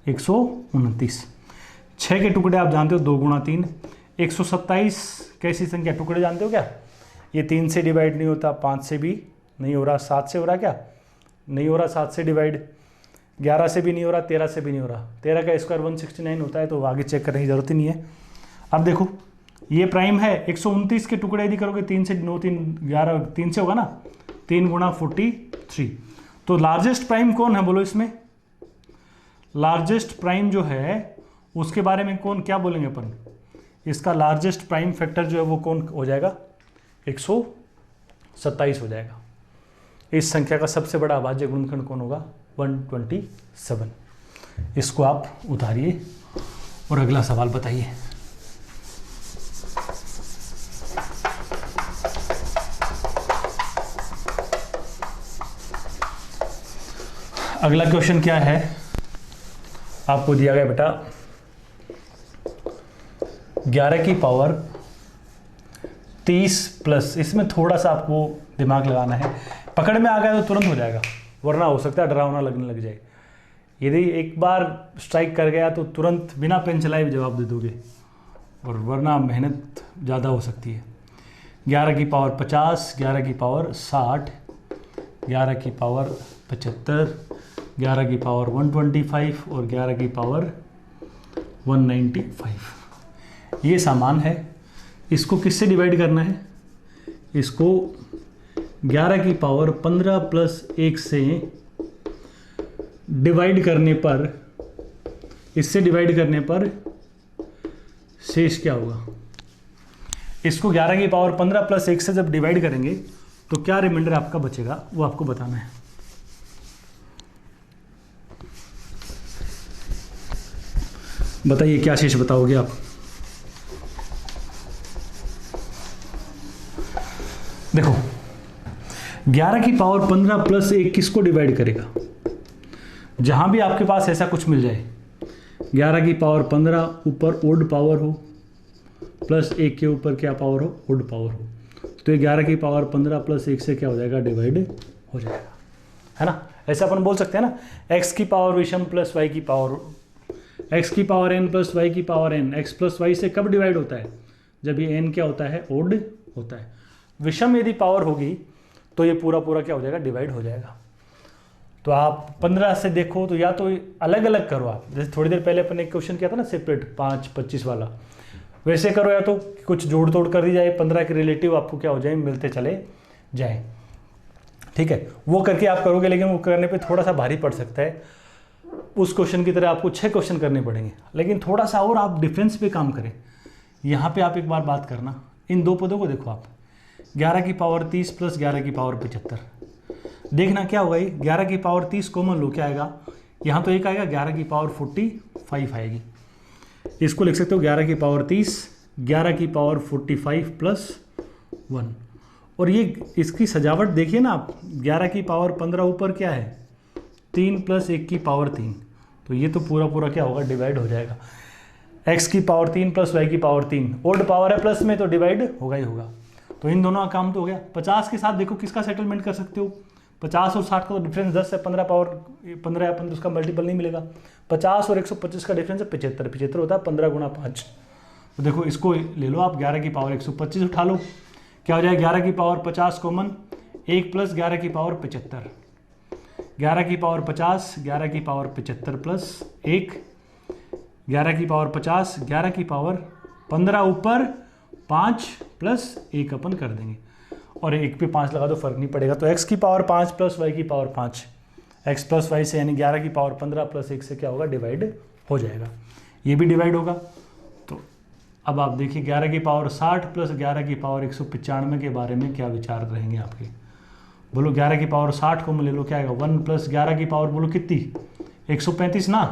129। 6 के टुकड़े आप जानते हो, 2 गुणा 3, 127 कैसी संख्या, टुकड़े जानते हो क्या, ये 3 से डिवाइड नहीं होता, 5 से भी नहीं हो रहा, 7 से हो रहा, क्या नहीं हो रहा, 7 से डिवाइड, 11 से भी नहीं हो रहा, 13 से भी नहीं हो रहा, 13 का स्क्वायर 169 होता है, तो आगे चेक करने की जरूरत ही नहीं है। अब देखो ये प्राइम है, 129 के टुकड़े यदि करोगे 3 से 9 3 11, 3 से होगा ना, 3 गुणा 43। तो लार्जेस्ट प्राइम कौन है बोलो, इसमें लार्जेस्ट प्राइम जो है उसके बारे में कौन क्या बोलेंगे अपन, इसका लार्जेस्ट प्राइम फैक्टर जो है वो कौन हो जाएगा, 127 हो जाएगा। इस संख्या का सबसे बड़ा अभाज्य गुणनखंड कौन होगा, 127। इसको आप उतारिए और अगला सवाल बताइए। अगला क्वेश्चन क्या है, आपको दिया गया बेटा 11 की पावर 30 प्लस, इसमें थोड़ा सा आपको दिमाग लगाना है, पकड़ में आ गया तो तुरंत हो जाएगा, वरना हो सकता है डरावना लगने लग जाए। यदि एक बार स्ट्राइक कर गया तो तुरंत बिना पेन चलाए भी जवाब दे दोगे, और वरना मेहनत ज़्यादा हो सकती है। 11 की पावर 50, 11 की पावर 60, 11 की पावर 75, 11 की पावर 125 और 11 की पावर 195। ये सामान है, इसको किससे डिवाइड करना है? इसको 11 की पावर 15 प्लस 1 से डिवाइड करने पर, इससे डिवाइड करने पर शेष क्या होगा? इसको 11 की पावर 15 प्लस 1 से जब डिवाइड करेंगे तो क्या रिमाइंडर आपका बचेगा वो आपको बताना है। बताइए क्या शेष बताओगे आप? देखो 11 की पावर 15 प्लस 1 किसको डिवाइड करेगा? जहां भी आपके पास ऐसा कुछ मिल जाए, 11 की पावर 15 ऊपर ओड पावर हो प्लस 1 के ऊपर क्या पावर हो? ओड पावर हो, तो ये 11 की पावर 15 प्लस 1 से क्या हो जाएगा? डिवाइड हो जाएगा, है ना। ऐसा अपन बोल सकते हैं ना, x की पावर विषम प्लस y की पावर, x की पावर n प्लस y की power n, x plus y से कब डिवाइड होता है? जब ये n क्या होता है? ओड होता है। विषम यदि पावर होगी तो ये पूरा पूरा क्या हो जाएगा? डिवाइड हो जाएगा। तो आप 15 से देखो तो या तो अलग अलग करो आप, जैसे थोड़ी देर पहले अपन ने एक क्वेश्चन किया था ना सेपरेट 5, 25 वाला, वैसे करो, या तो कुछ जोड़ तोड़ कर दी जाए, 15 के रिलेटिव आपको क्या हो जाए? मिलते चले जाएं। ठीक है, वो करके आप करोगे, लेकिन वो करने पे थोड़ा सा भारी पड़ सकता है। उस क्वेश्चन की तरह आपको 6 क्वेश्चन करने पड़ेंगे, लेकिन थोड़ा सा और आप डिफरेंस पे काम करें। यहाँ पे आप एक बार बात करना, इन दो पदों को देखो आप, 11 की पावर 30 प्लस 11 की पावर 75, देखना क्या होगा? ये 11 की पावर 30 कॉमन लो, क्या आएगा? यहाँ तो एक आएगा, 11 की पावर 45 आएगी। इसको लिख सकते हो 11 की पावर 30, 11 की पावर 45 प्लस 1। और ये इसकी सजावट देखिए ना आप, 11 की पावर 15 ऊपर क्या है? 3 प्लस 1 की पावर 3, तो ये तो पूरा पूरा क्या होगा? डिवाइड हो जाएगा। x की पावर 3 प्लस y की पावर 3, ओल्ड पावर है प्लस में, तो डिवाइड होगा ही होगा। तो इन दोनों का काम तो हो गया। 50 के साथ देखो किसका सेटलमेंट कर सकते हो? 50 और 60 का तो डिफरेंस 10 है, 15 पावर 15 है, अपन उसका मल्टीपल नहीं मिलेगा। 50 और 125 का डिफरेंस है 75, 75 होता है 15 गुणा 5। तो देखो इसको ले लो आप, 11 की पावर 125 उठा लो, क्या हो जाएगा? 11 की पावर 50 कॉमन, 1 प्लस 11 की पावर 75, 11 की पावर 50, 11 की पावर 75 प्लस 1, 11 की पावर 50, 11 की पावर 15 ऊपर 5 प्लस 1 अपन कर देंगे, और 1 पे 5 लगा दो, फर्क नहीं पड़ेगा। तो x की पावर 5 प्लस y की पावर 5, x प्लस वाई से यानी 11 की पावर 15 प्लस 1 से क्या होगा? डिवाइड हो जाएगा। ये भी डिवाइड होगा। तो अब आप देखिए 11 की पावर 60 प्लस 11 की पावर 195 के बारे में क्या विचार रहेंगे आपके? बोलो 11 की पावर 60 को ले लो, क्या आएगा? 1 प्लस 11 की पावर बोलो कितनी? 135 ना।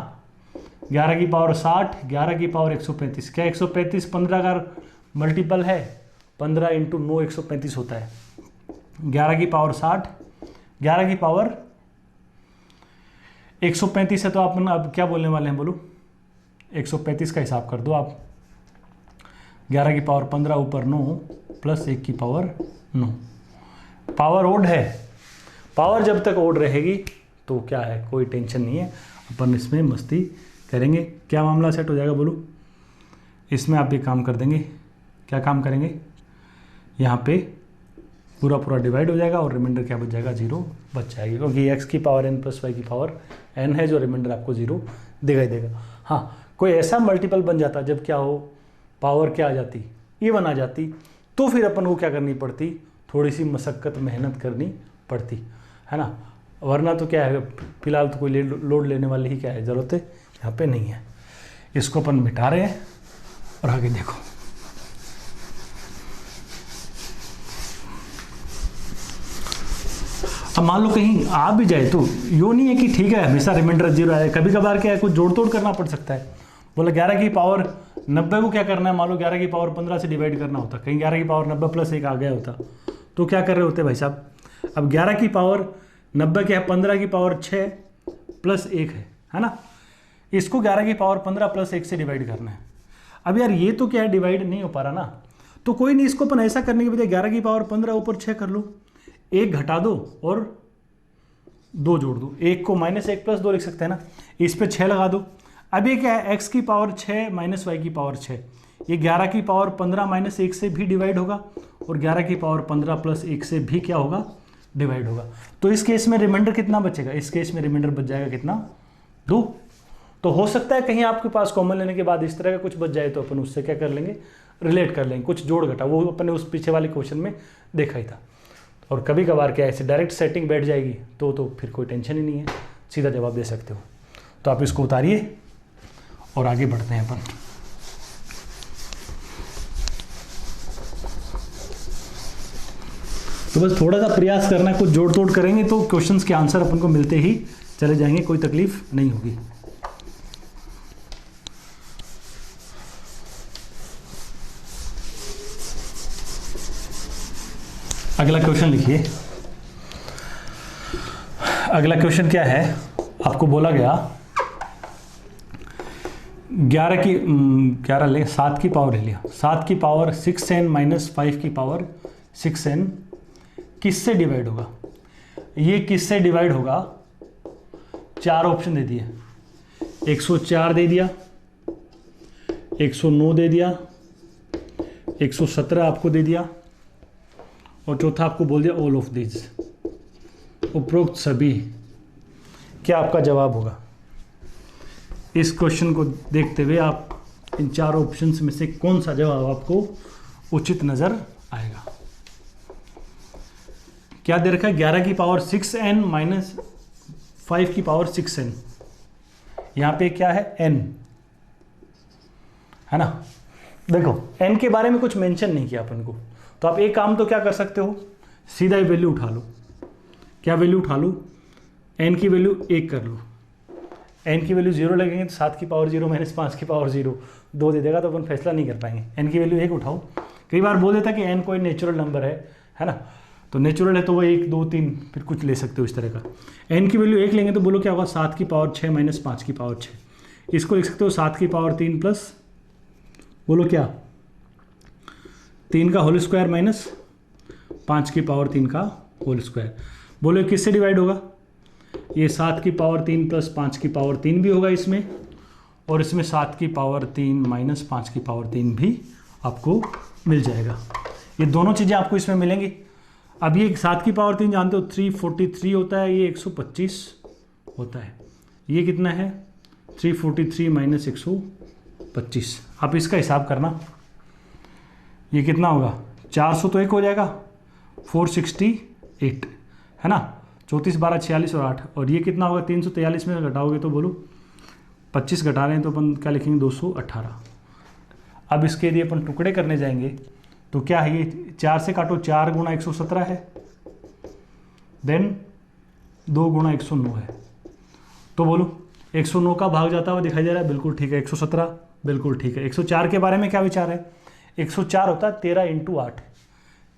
11 की पावर 60, 11 की पावर 135, क्या 135 15 का मल्टीपल है? 15 इंटू 9 135 होता है। 11 की पावर 60, 11 की पावर 135 है, तो आप अब क्या बोलने वाले हैं? बोलो 135 का हिसाब कर दो आप। 11 की पावर 15 ऊपर 9 प्लस 1 की पावर 9। पावर ओड है, पावर जब तक ओड रहेगी तो क्या है? कोई टेंशन नहीं है, अपन इसमें मस्ती करेंगे। क्या मामला सेट हो जाएगा? बोलो इसमें आप भी काम कर देंगे। क्या काम करेंगे? यहाँ पे पूरा पूरा डिवाइड हो जाएगा और रिमाइंडर क्या बच जाएगा? 0 बच जाएगी, क्योंकि x की पावर n प्लस y की पावर n है, जो रिमाइंडर आपको 0 देगा ही देगा। हाँ, कोई ऐसा मल्टीपल बन जाता जब क्या हो? पावर क्या आ जाती? इवन आ जाती, तो फिर अपन को क्या करनी पड़ती? थोड़ी सी मशक्क़त मेहनत करनी पड़ती, है ना। वरना तो क्या है, फिलहाल तो कोई लोड लेने वाली ही क्या है ज़रूरत है, यहाँ पे नहीं है। इसको अपन मिटा रहे हैं और आगे देखो। अब मान लो कहीं आ भी जाए तो यूँ नहीं है कि ठीक है हमेशा रिमाइंडर 0 आए, कभी कभार क्या है कुछ जोड़ तोड़ करना पड़ सकता है। बोला 11 की पावर 90 को क्या करना है? मान लो 11 की पावर 15 से डिवाइड करना होता, कहीं 11 की पावर 90 प्लस 1 आ गया होता, तो क्या कर रहे होते भाई साहब? अब 11 की पावर 90 क्या है? 15 की पावर 6 प्लस 1 है ना। इसको 11 की पावर 15 प्लस 1 से डिवाइड करना है। अब यार ये तो क्या है, डिवाइड नहीं हो पा रहा ना, तो कोई नहीं, इसको अपन ऐसा करने के बजाय 11 की पावर 15 ऊपर 6 कर लो, 1 घटा दो और 2 जोड़ दो, 1 को -1 प्लस 2 लिख सकते हैं ना। इस पे 6 लगा दो। अब ये क्या है? x की पावर 6 माइनस y की पावर 6, ये 11 की पावर 15 माइनस 1 से भी डिवाइड होगा और 11 की पावर 15 प्लस 1 से भी क्या होगा? डिवाइड होगा। तो इस केस में रिमाइंडर कितना बचेगा, इस केस में रिमाइंडर बच जाएगा कितना, 2। तो हो सकता है कहीं आपके पास कॉमन लेने के बाद इस तरह का कुछ बच जाए तो अपन उससे क्या कर लेंगे, रिलेट कर लेंगे, कुछ जोड़ घटा, वो अपने उस पीछे वाले क्वेश्चन में देखा ही था। और कभी कभार क्या ऐसे डायरेक्ट सेटिंग बैठ जाएगी तो फिर कोई टेंशन ही नहीं है, सीधा जवाब दे सकते हो। तो आप इसको उतारिए और आगे बढ़ते हैं अपन। तो बस थोड़ा सा प्रयास करना है, कुछ जोड़ तोड़ करेंगे तो क्वेश्चंस के आंसर अपन को मिलते ही चले जाएंगे, कोई तकलीफ नहीं होगी। अगला क्वेश्चन लिखिए। अगला क्वेश्चन क्या है, आपको बोला गया 7 की पावर ले लिया, 7 की पावर 6n माइनस 5 की पावर 6n किससे डिवाइड होगा। ये किससे डिवाइड होगा, 4 ऑप्शन दे दिए, 104 दे दिया, 109 दे दिया, 117 आपको दे दिया, और चौथा आपको बोल दिया ऑल ऑफ दिस, उपरोक्त सभी। क्या आपका जवाब होगा। इस क्वेश्चन को देखते हुए आप इन 4 ऑप्शंस में से कौन सा जवाब आपको उचित नजर आएगा। क्या दे रखा है, 11 की पावर 6n माइनस 5 की पावर 6n। यहां पे क्या है, n है ना। देखो n के बारे में कुछ मेंशन नहीं किया अपन को, तो आप एक काम तो क्या कर सकते हो, सीधा ही वैल्यू उठा लो। क्या वैल्यू उठा लो, n की वैल्यू 1 कर लो, n की वैल्यू 0 लगेंगे तो 7 की पावर 0 माइनस 5 की पावर 0 2 दे देगा, तो अपन फैसला नहीं कर पाएंगे। n की वैल्यू 1 उठाओ। कई बार बोल देता कि n कोई नेचुरल नंबर है ना, तो नेचुरल है तो वो 1 2 3 फिर कुछ ले सकते हो इस तरह का। n की वैल्यू 1 लेंगे तो बोलो क्या होगा, 7 की पावर 6 माइनस 5 की पावर 6। इसको लिख सकते हो 7 की पावर 3 प्लस बोलो क्या 3 का होल स्क्वायर माइनस 5 की पावर 3 का होल स्क्वायर। बोलो किससे डिवाइड होगा, ये 7 की पावर 3 प्लस 5 की पावर 3 भी होगा इसमें, और इसमें 7 की पावर 3 माइनस 5 की पावर 3 भी आपको मिल जाएगा। ये दोनों चीज़ें आपको इसमें मिलेंगी। अब ये 7 की पावर 3 जानते हो 343 होता है, ये 125 होता है। ये कितना है, 343 माइनस 125। आप इसका हिसाब करना, ये कितना होगा, 400 तो 1 हो जाएगा, 468 है ना, 34 12 46 और 8, और ये कितना होगा 343 में घटाओगे तो बोलो 25 घटा रहे हैं तो अपन क्या लिखेंगे 218। अब इसके लिए अपन टुकड़े करने जाएंगे तो क्या है, ये 4 से काटो, 4 गुणा 117 है, देन 2 गुणा 109 है, तो बोलो 109 का भाग जाता हुआ दिखाई दे रहा है, बिल्कुल ठीक है। 117 बिल्कुल ठीक है। 104 के बारे में क्या विचार है, 104 होता है 13 इंटू 8,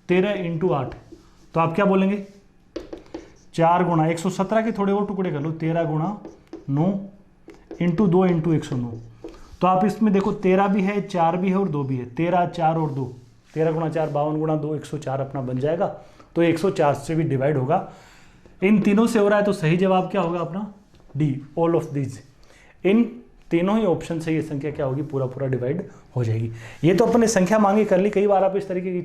13 इंटू 8, तो आप क्या बोलेंगे 4 गुणा 117 के थोड़े और टुकड़े कर लो, 13 गुणा 9 इंटू 2 इंटू 109। तो आप इसमें देखो 13 भी है, 4 भी है और 2 भी है, 13 4 और 2, 13 गुणा 4 52 गुणा 2 104 अपना बन जाएगा। तो 104 से भी डिवाइड होगा। इन तीनों से हो रहा है तो सही जवाब क्या होगा अपना, डी, ऑल ऑफ दीज। इन तीनों ही ऑप्शन से ये संख्या क्या होगी, पूरा पूरा डिवाइड हो जाएगी। ये तो अपन ने संख्या मांगी कर ली, कई बार आप इस तरीके की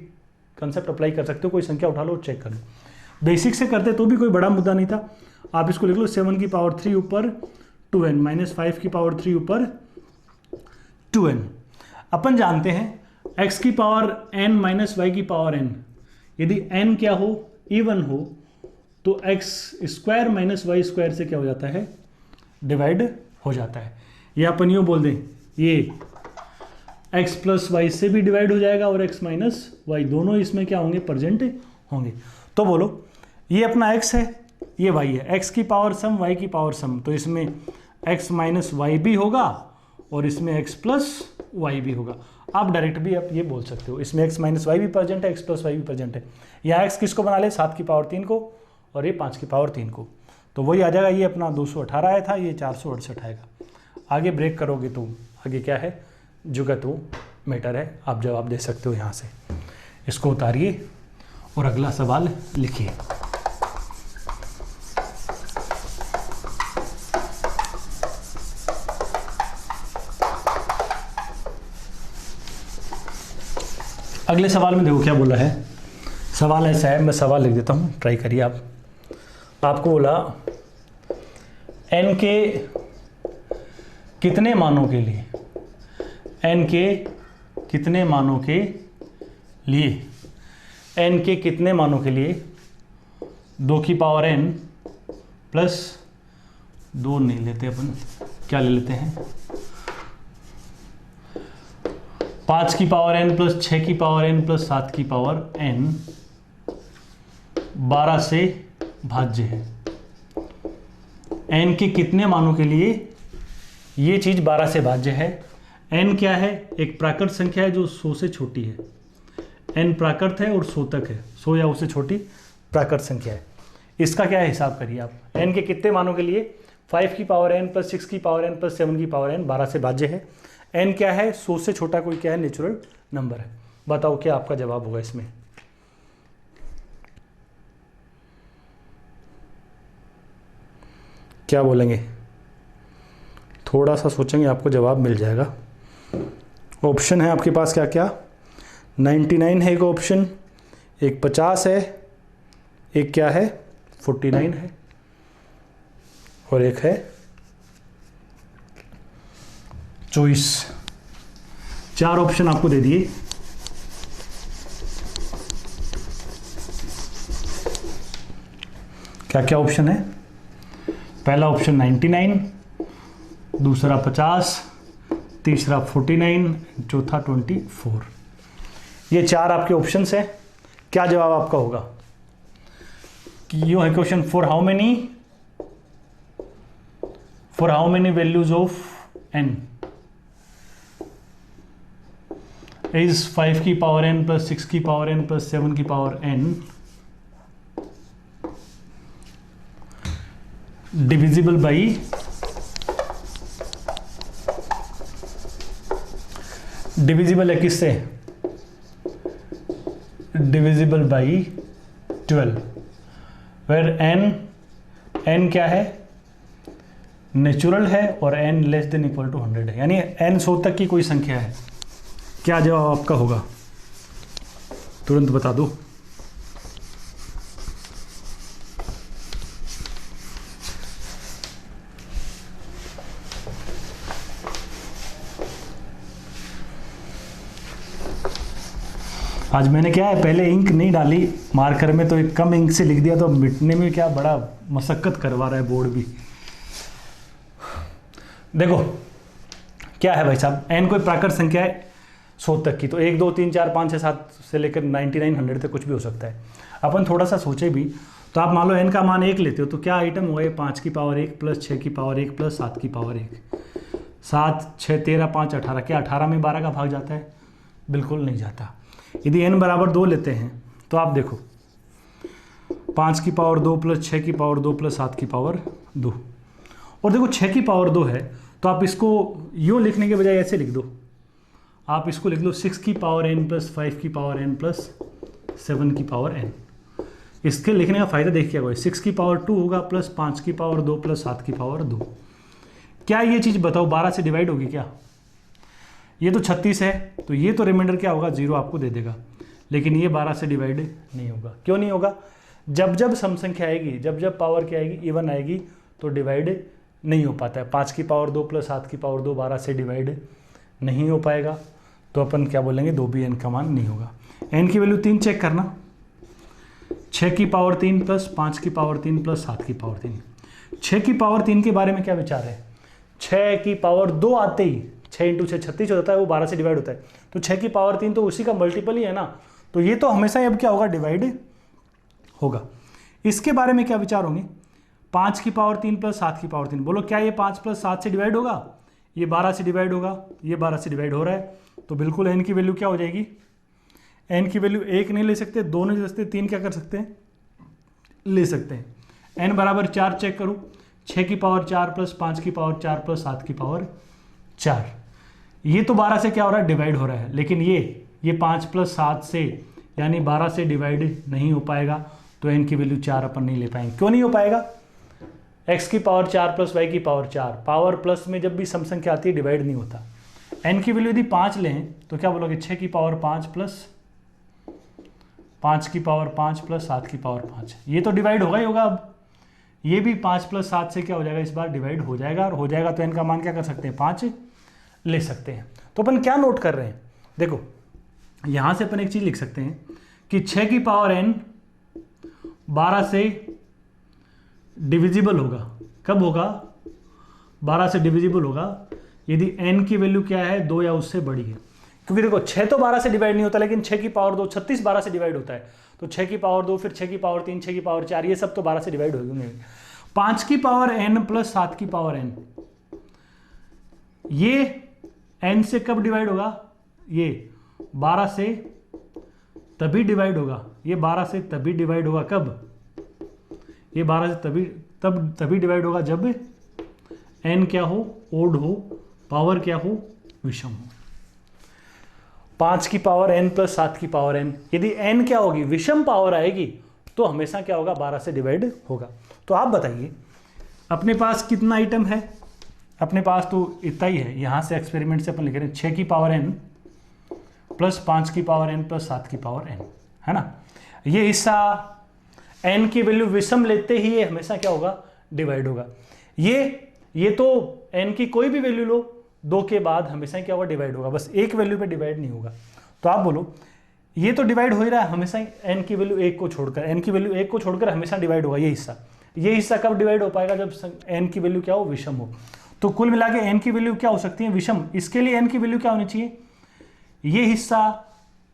कंसेप्ट अप्लाई कर सकते हो, कोई संख्या उठा लो चेक कर लो। बेसिक से करते तो भी कोई बड़ा मुद्दा नहीं था। आप इसको लिख लो 7 की पावर 3 ऊपर 2n माइनस 5 की पावर 3 ऊपर 2n। अपन जानते हैं x की पावर n माइनस वाई की पावर n, यदि n क्या हो, इवन हो, तो x square minus y square से क्या हो जाता है, डिवाइड हो जाता है। या अपन यूँ बोल दें, ये x प्लस वाई से भी डिवाइड हो जाएगा और x माइनस वाई, दोनों इसमें क्या होंगे, प्रेजेंट होंगे। तो बोलो ये अपना x है, ये y है, x की पावर सम y की पावर सम, तो इसमें x माइनस वाई भी होगा और इसमें x प्लस वाई भी होगा। आप डायरेक्ट भी आप ये बोल सकते हो, इसमें x माइनस वाई भी प्रेजेंट है, x प्लस वाई भी प्रेजेंट है। यहाँ x किसको बना ले, 7 की पावर 3 को, और ये 5 की पावर 3 को, तो वही आ जाएगा। ये अपना 218 आया था, ये 468 आएगा। आगे ब्रेक करोगे तो आगे क्या है, जुगत वो मैटर है, आप जवाब दे सकते हो यहाँ से। इसको उतारिए और अगला सवाल लिखिए। अगले सवाल में देखो क्या बोला है, सवाल ऐसा है, मैं सवाल लिख देता हूँ, ट्राई करिए आप। आपको बोला n के कितने मानों के लिए, n के कितने मानों के लिए, n के कितने मानों के लिए 2 की पावर n प्लस 2 नहीं लेते अपन, क्या ले लेते हैं 5 की पावर n प्लस 6 की पावर n प्लस 7 की पावर n 12 से भाज्य है। n के कितने मानों के लिए ये चीज 12 से भाज्य है। n क्या है, एक प्राकृत संख्या है जो 100 से छोटी है। n प्राकृत है और 100 तक है, 100 या उससे छोटी प्राकृत संख्या है। इसका क्या है हिसाब करिए आप, n के कितने मानों के लिए 5 की पावर n प्लस 6 की पावर n प्लस 7 की पावर n 12 से भाज्य है। n क्या है, 100 से छोटा कोई क्या है, नेचुरल नंबर है। बताओ क्या आपका जवाब होगा इसमें। क्या बोलेंगे, थोड़ा सा सोचेंगे आपको जवाब मिल जाएगा। ऑप्शन है आपके पास क्या क्या, 99 है एक ऑप्शन, एक 50 है, एक क्या है 49 है, और एक है 24। 4 ऑप्शन आपको दे दिए। क्या क्या ऑप्शन है, पहला ऑप्शन 99, दूसरा 50, तीसरा 49, चौथा 24। ये 4 आपके ऑप्शंस हैं। क्या जवाब आपका होगा कि यो है question, for how many values of n is 5 की पावर n प्लस 6 की पावर n प्लस 7 की power n divisible by divisible है किससे, डिविजिबल बाई 12, वेर n क्या है, नेचुरल है और n less than equal to 100 है, यानी n 100 तक की कोई संख्या है। क्या जवाब आपका होगा, तुरंत बता दो। आज मैंने क्या है, पहले इंक नहीं डाली मार्कर में, तो एक कम इंक से लिख दिया, तो मिटने में क्या बड़ा मशक्कत करवा रहा है बोर्ड भी। देखो क्या है भाई साहब, n कोई प्राकृत संख्या है 100 तक की, तो 1 2 3 4 5 6 7 से लेकर 99 100 तक कुछ भी हो सकता है। अपन थोड़ा सा सोचे भी तो आप मान लो n का मान 1 लेते हो, तो क्या आइटम हुआ, 5 की पावर 1 प्लस 6 की पावर 1 प्लस 7 की पावर 1, 7 6 13 5 18, क्या 18 में 12 का भाग जाता है, बिल्कुल नहीं जाता। यदि n बराबर 2 लेते हैं तो आप देखो 5 की पावर 2 प्लस 6 की पावर 2 प्लस 7 की पावर 2, और देखो 6 की पावर 2 है, तो आप इसको यूँ लिखने के बजाय ऐसे लिख दो, आप इसको लिख लो 6 की पावर n प्लस 5 की पावर n प्लस 7 की पावर n। इसके लिखने का फ़ायदा देखिए, कोई 6 की पावर 2 होगा प्लस 5 की पावर 2 प्लस 7 की पावर 2। क्या ये चीज़ बताओ 12 से डिवाइड होगी क्या, ये तो 36 है, तो ये तो रिमाइंडर क्या होगा 0 आपको दे देगा, लेकिन ये 12 से डिवाइड नहीं होगा। क्यों नहीं होगा, जब जब सम संख्या आएगी, जब जब पावर क्या आएगी, इवन आएगी, तो डिवाइड नहीं हो पाता है। 5 की पावर 2 प्लस 7 की पावर 2 12 से डिवाइड नहीं हो पाएगा, तो अपन क्या बोलेंगे, 2 भी n का मान नहीं होगा। n की वैल्यू 3 चेक करना, 6 की पावर 3 प्लस 5 की पावर 3 प्लस 7 की पावर 3। 6 की पावर 3 के बारे में क्या विचार है, 6 की पावर 2 आते ही 6 इंटू 6 36 होता है, वो 12 से डिवाइड होता है, तो 6 की पावर 3 तो उसी का मल्टीपल ही है ना, तो ये तो हमेशा ही अब क्या होगा, डिवाइड होगा। इसके बारे में क्या विचार होंगे, 5 की पावर 3 प्लस 7 की पावर 3, बोलो क्या ये 5 प्लस 7 से डिवाइड होगा, ये 12 से डिवाइड होगा, ये 12 से डिवाइड हो रहा है, तो बिल्कुल n की वैल्यू क्या हो जाएगी, n की वैल्यू 1 नहीं ले सकते, 2 नहीं ले सकते, 3 क्या कर सकते हैं, ले सकते हैं। n बराबर 4 चेक करूँ, 6 की पावर 4 प्लस 5 की पावर 4 प्लस 7 की पावर 4, ये तो 12 से क्या हो रहा है, डिवाइड हो रहा है, लेकिन ये 5 प्लस 7 से यानी 12 से डिवाइड नहीं हो पाएगा, तो n की वैल्यू 4 अपन नहीं ले पाएंगे। क्यों नहीं हो पाएगा, x की पावर 4 प्लस y की पावर 4, पावर प्लस में जब भी सम संख्या आती है डिवाइड नहीं होता। n की वैल्यू यदि 5 लें तो क्या बोलोगे, 6 की पावर 5 प्लस 5 की पावर 5 प्लस 7 की पावर 5, ये तो डिवाइड होगा ही होगा। अब ये भी 5 प्लस 7 से क्या हो जाएगा, इस बार डिवाइड हो जाएगा, और हो जाएगा तो n का मान क्या कर सकते हैं, 5 ले सकते हैं। तो अपन क्या नोट कर रहे हैं, देखो यहां से अपन एक चीज लिख सकते हैं कि 6 की पावर n 12 से डिविजिबल होगा। कब होगा, 12 से डिविजिबल होगा यदि n की वैल्यू क्या है, 2 या उससे बड़ी है। क्योंकि देखो 6 तो 12 से डिवाइड नहीं होता, लेकिन 6 की पावर 2 36 12 से डिवाइड होता है। तो 6 की पावर 2, फिर 6 की पावर 3, 6 की पावर 4, ये सब तो 12 से डिवाइड हो गए। 5 की पावर n प्लस 7 की पावर n, ये n से कब डिवाइड होगा, ये 12 से तभी डिवाइड होगा, ये 12 से तभी डिवाइड होगा। कब, ये 12 से तभी डिवाइड होगा जब n क्या हो, ओड हो, पावर क्या हो, विषम हो। 5 की पावर n प्लस 7 की पावर n, यदि n क्या होगी, विषम पावर आएगी, तो हमेशा क्या होगा, 12 से डिवाइड होगा। तो आप बताइए अपने पास कितना आइटम है, अपने पास तो इतना ही है। यहां से एक्सपेरिमेंट से अपन लिख रहे हैं 6 की पावर n प्लस 5 की पावर n प्लस 7 की पावर n, है ना। ये हिस्सा n की वैल्यू विषम लेते ही ये हमेशा क्या होगा, डिवाइड होगा। ये तो n की कोई भी वैल्यू लो, 2 के बाद हमेशा क्या होगा, डिवाइड होगा, बस एक वैल्यू पे डिवाइड नहीं होगा। तो आप बोलो ये तो डिवाइड हो ही रहा है हमेशा ही, n की वैल्यू 1 को छोड़कर, n की वैल्यू 1 को छोड़कर हमेशा डिवाइड होगा। ये हिस्सा कब डिवाइड हो पाएगा, जब n की वैल्यू क्या हो, विषम हो। तो कुल मिला के n की वैल्यू क्या हो सकती है, विषम। इसके लिए n की वैल्यू क्या होनी चाहिए, ये हिस्सा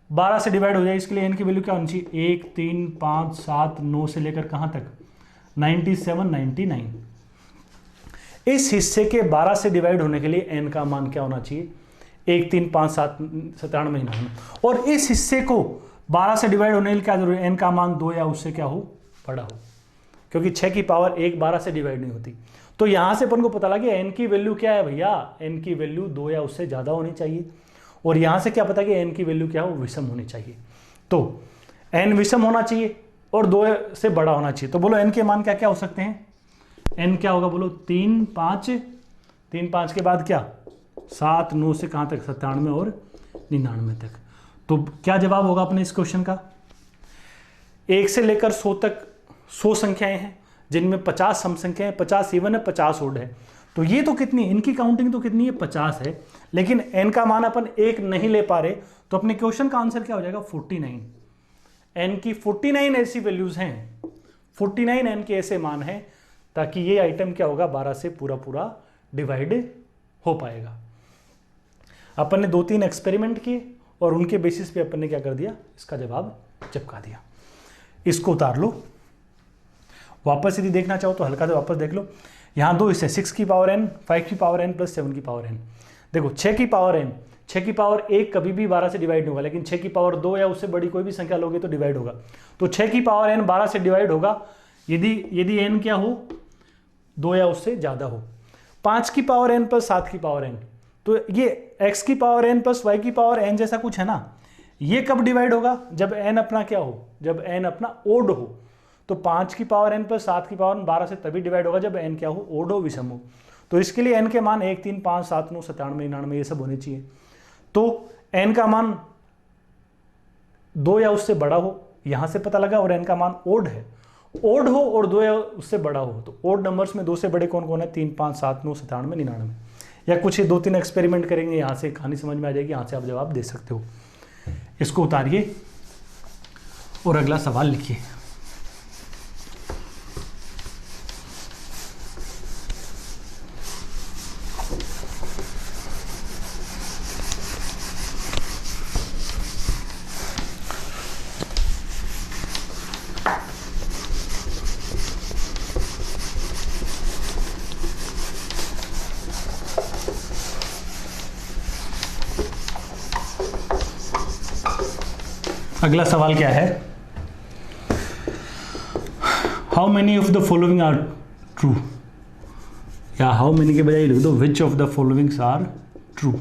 12 से डिवाइड हो जाए, इसके लिए n की वैल्यू क्या होनी चाहिए, 1 3 5 7 9 से लेकर कहां तक, 97 99। इस हिस्से के 12 से डिवाइड होने के लिए n का मान क्या होना चाहिए, 1 3 5 7 97 99। और इस हिस्से को 12 से डिवाइड होने के लिए क्या जरूरी है, n का मान 2 या उससे क्या हो, बड़ा हो, क्योंकि 6 की पावर 1 12 से डिवाइड नहीं होती। तो यहां से अपन को पता लगा n की वैल्यू क्या है भैया, n की वैल्यू 2 या उससे ज्यादा होनी चाहिए। और यहां से क्या पता कि n की वैल्यू क्या हो, विषम होनी चाहिए। तो n विषम होना चाहिए और 2 से बड़ा होना चाहिए। तो बोलो n के मान क्या क्या हो सकते हैं, n क्या होगा, बोलो 3 5 के बाद क्या, 7 9 से कहां तक, 97 और 99 तक। तो क्या जवाब होगा अपने इस क्वेश्चन का, 1 से लेकर 100 तक 100 संख्याएं हैं, जिनमें 50 सम संख्याएं, 50 इवन है, 50 ओड है। तो ये तो कितनी, इनकी काउंटिंग तो कितनी है, 50 है, लेकिन n का मान अपन 1 नहीं ले पा रहे। तो अपने क्वेश्चन का आंसर क्या हो जाएगा, 49। n की 49 ऐसी वैल्यूज हैं, 49 n के ऐसे मान हैं, ताकि ये आइटम क्या होगा, 12 से पूरा डिवाइड हो पाएगा। अपन ने 2-3 एक्सपेरिमेंट किए और उनके बेसिस पे अपन ने क्या कर दिया, इसका जवाब चिपका दिया। इसको उतार लो, वापस यदि देखना चाहो तो हल्का से वापस देख लो। यहाँ 2 हिस्से, 6 की पावर n, 5 की पावर n प्लस 7 की पावर n। देखो 6 की पावर n, 6 की पावर 1 कभी भी 12 से डिवाइड नहीं होगा, लेकिन 6 की पावर 2 या उससे बड़ी कोई भी संख्या लोगे तो डिवाइड होगा। तो 6 की पावर n 12 से डिवाइड होगा यदि n क्या हो, 2 या उससे ज्यादा हो। 5 की पावर n प्लस 7 की पावर n, तो ये x की पावर n प्लस y की पावर n जैसा कुछ है ना, ये कब डिवाइड होगा, जब n अपना क्या हो, जब n अपना ओड हो। तो 5 की पावर n प्लस 7 की पावर n 12 से तभी डिवाइड होगा जब n क्या हो, ओड हो, विषम हो। तो इसके लिए n के मान 1 3 5 7 9 97 99 ये सब होने चाहिए। तो n का मान 2 या उससे बड़ा हो, यहां से पता लगा, और n का मान ओड है, ओड हो और 2 या उससे बड़ा हो। तो ओड नंबर्स में 2 से बड़े कौन कौन है, 3 5 7 9 97 99। या कुछ 2-3 एक्सपेरिमेंट करेंगे, यहां से कहानी समझ में आ जाएगी, यहां से आप जवाब दे सकते हो। इसको उतारिए और अगला सवाल लिखिए। अगला सवाल क्या है, how many of the following are true, या हाउ मेनी के बजाय लिख दो which of the followings are true.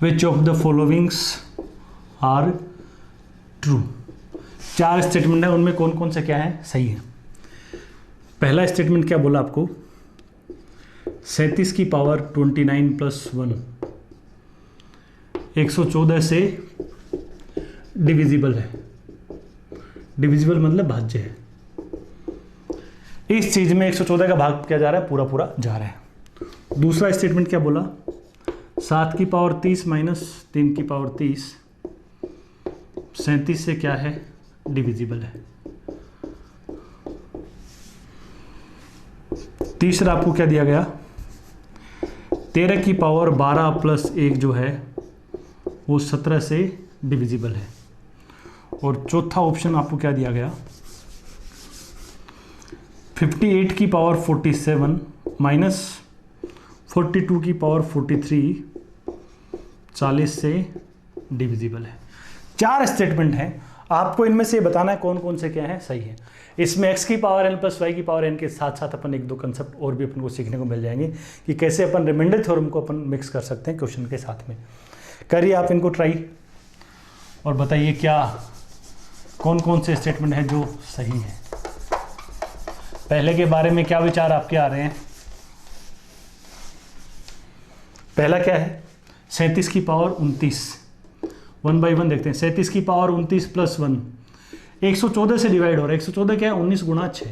Which of the followings are true, 4 statement है, उनमें कौन कौन से क्या है, सही है। पहला स्टेटमेंट क्या बोला आपको, 37 की पावर 29 प्लस 1, 114 से डिविजिबल है, डिविजिबल मतलब भाज्य है। इस चीज में 114 का भाग क्या जा रहा है, पूरा पूरा जा रहा है। दूसरा स्टेटमेंट क्या बोला, 7 की पावर 30 माइनस 3 की पावर 30 37 से क्या है, डिविजिबल है। तीसरा आपको क्या दिया गया, 13 की पावर 12 प्लस 1 जो है वो 17 से डिविजिबल है। और चौथा ऑप्शन आपको क्या दिया गया, 58 की पावर 47 माइनस 42 की पावर 43 40 से डिविजिबल है। 4 स्टेटमेंट हैं, आपको इनमें से बताना है कौन कौन से क्या है सही है। इसमें x की पावर n प्लस वाई की पावर n के साथ साथ अपन एक दो कंसेप्ट और भी अपन को सीखने को मिल जाएंगे कि कैसे अपन रिमाइंडर थ्योरम को अपन मिक्स कर सकते हैं क्वेश्चन के साथ में। करिए आप इनको ट्राई और बताइए क्या कौन कौन से स्टेटमेंट है जो सही है। पहले के बारे में क्या विचार आपके आ रहे हैं। पहला क्या है, 37 की पावर 29, 1 बाई 1 देखते हैं। 37 की पावर 29 प्लस 1 114 से डिवाइड हो रहा है। 114 क्या है, 19 गुणा 6।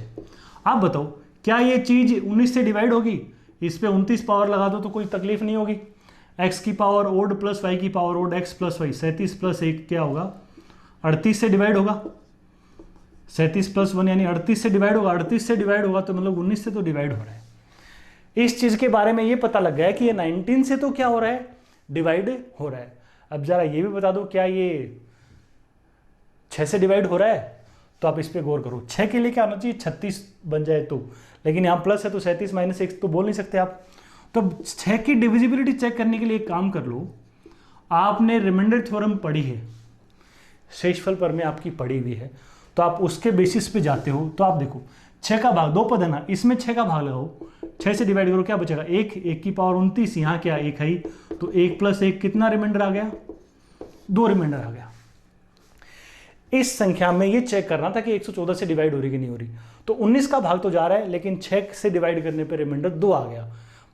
आप बताओ क्या ये चीज 19 से डिवाइड होगी, इस पे 29 पावर लगा दो तो कोई तकलीफ नहीं होगी। x की पावर ओड प्लस वाई की power odd x plus y, 37 plus 1 क्या होगा, 38 से डिवाइड होगा। 37 प्लस 1 यानी 38 से डिवाइड होगा। 38 से डिवाइड होगा तो मतलब 19 से तो डिवाइड हो रहा है। इस चीज के बारे में ये पता लग गया है कि ये 19 से तो क्या हो रहा है, डिवाइड हो रहा है। अब जरा ये भी बता दो क्या ये 6 से डिवाइड हो रहा है, तो आप इस पे गौर करो। 6 के लिए क्या होना चाहिए, 36 बन जाए तो, लेकिन यहाँ प्लस है तो 37 माइनस 1 तो बोल नहीं सकते आप। तो 6 की डिविजिबिलिटी चेक करने के लिए एक काम कर लो, आपने रिमाइंडर थ्योरम पढ़ी है, शेषफल पर में आपकी पढ़ी हुई है, तो आप उसके बेसिस पे जाते हो। तो आप देखो 6 का भाग, 2 पद है ना, इसमें 6 का भाग लगाओ, 6 से डिवाइड करो, क्या बचेगा 1, 1 की पावर 29, यहाँ क्या 1 है, तो 1 प्लस 1 कितना रिमाइंडर आ गया, 2 रिमाइंडर आ गया। इस संख्या में ये चेक करना था कि 114 से डिवाइड हो रही कि नहीं हो रही। तो 19 का भाग तो जा रहा है, लेकिन 6 से डिवाइड करने पे रिमाइंडर 2 आ गया,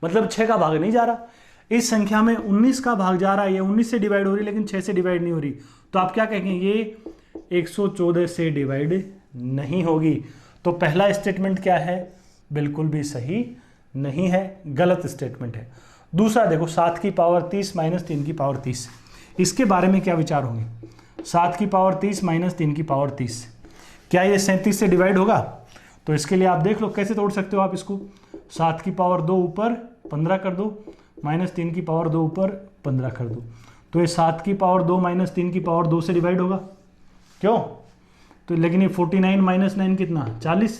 मतलब 6 का भाग नहीं जा रहा। इस संख्या में 19 का भाग जा रहा है, ये 19 से डिवाइड हो रही लेकिन 6 से डिवाइड नहीं हो रही, तो आप क्या कहेंगे, ये 114 से डिवाइड नहीं होगी। तो पहला स्टेटमेंट क्या है, बिल्कुल भी सही नहीं है, गलत स्टेटमेंट है। दूसरा देखो 7 की पावर 30 माइनस 3 की पावर 30, इसके बारे में क्या विचार होंगे। 7 की पावर 30 माइनस 3 की पावर 30, क्या ये 37 से डिवाइड होगा। तो इसके लिए आप देख लो कैसे तोड़ सकते हो आप इसको। 7 की पावर 2 ऊपर 15 कर दो, माइनस 3 की पावर 2 ऊपर 15 कर दो, तो ये 7 की पावर 2 माइनस 3 की पावर 2 से डिवाइड होगा, क्यों। तो लेकिन ये 49 माइनस 9 कितना, 40।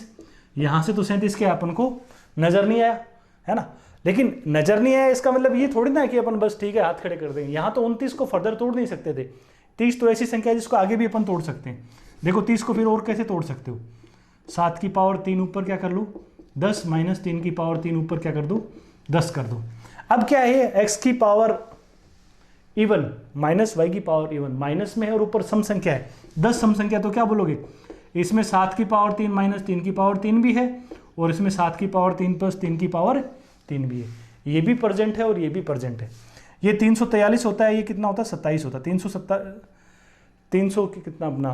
यहाँ से तो 37 के अपन को नजर नहीं आया है ना, लेकिन नजर नहीं आया इसका मतलब ये थोड़ी ना कि अपन बस ठीक है हाथ खड़े कर देंगे। यहाँ तो 29 को फर्दर तोड़ नहीं सकते थे। 30 तो ऐसी संख्या है जिसको आगे भी अपन तोड़ सकते हैं। देखो 30 को फिर और कैसे तोड़ सकते हो, 7 की पावर 3 ऊपर क्या कर लो 10, माइनस 3 की पावर 3 ऊपर क्या कर दो 10 कर दो। अब क्या है, x की पावर इवन माइनस वाई की पावर इवन, माइनस में है और ऊपर सम संख्या है, 10 सम संख्या, तो क्या बोलोगे, इसमें 7 की पावर 3 माइनस 3 की पावर 3 भी है, और इसमें 7 की पावर 3 प्लस 3 की पावर 3 भी है। ये भी प्रेजेंट है और ये भी प्रेजेंट है। ये 343 होता है, ये कितना होता है 27 होता है। 300 की कितना अपना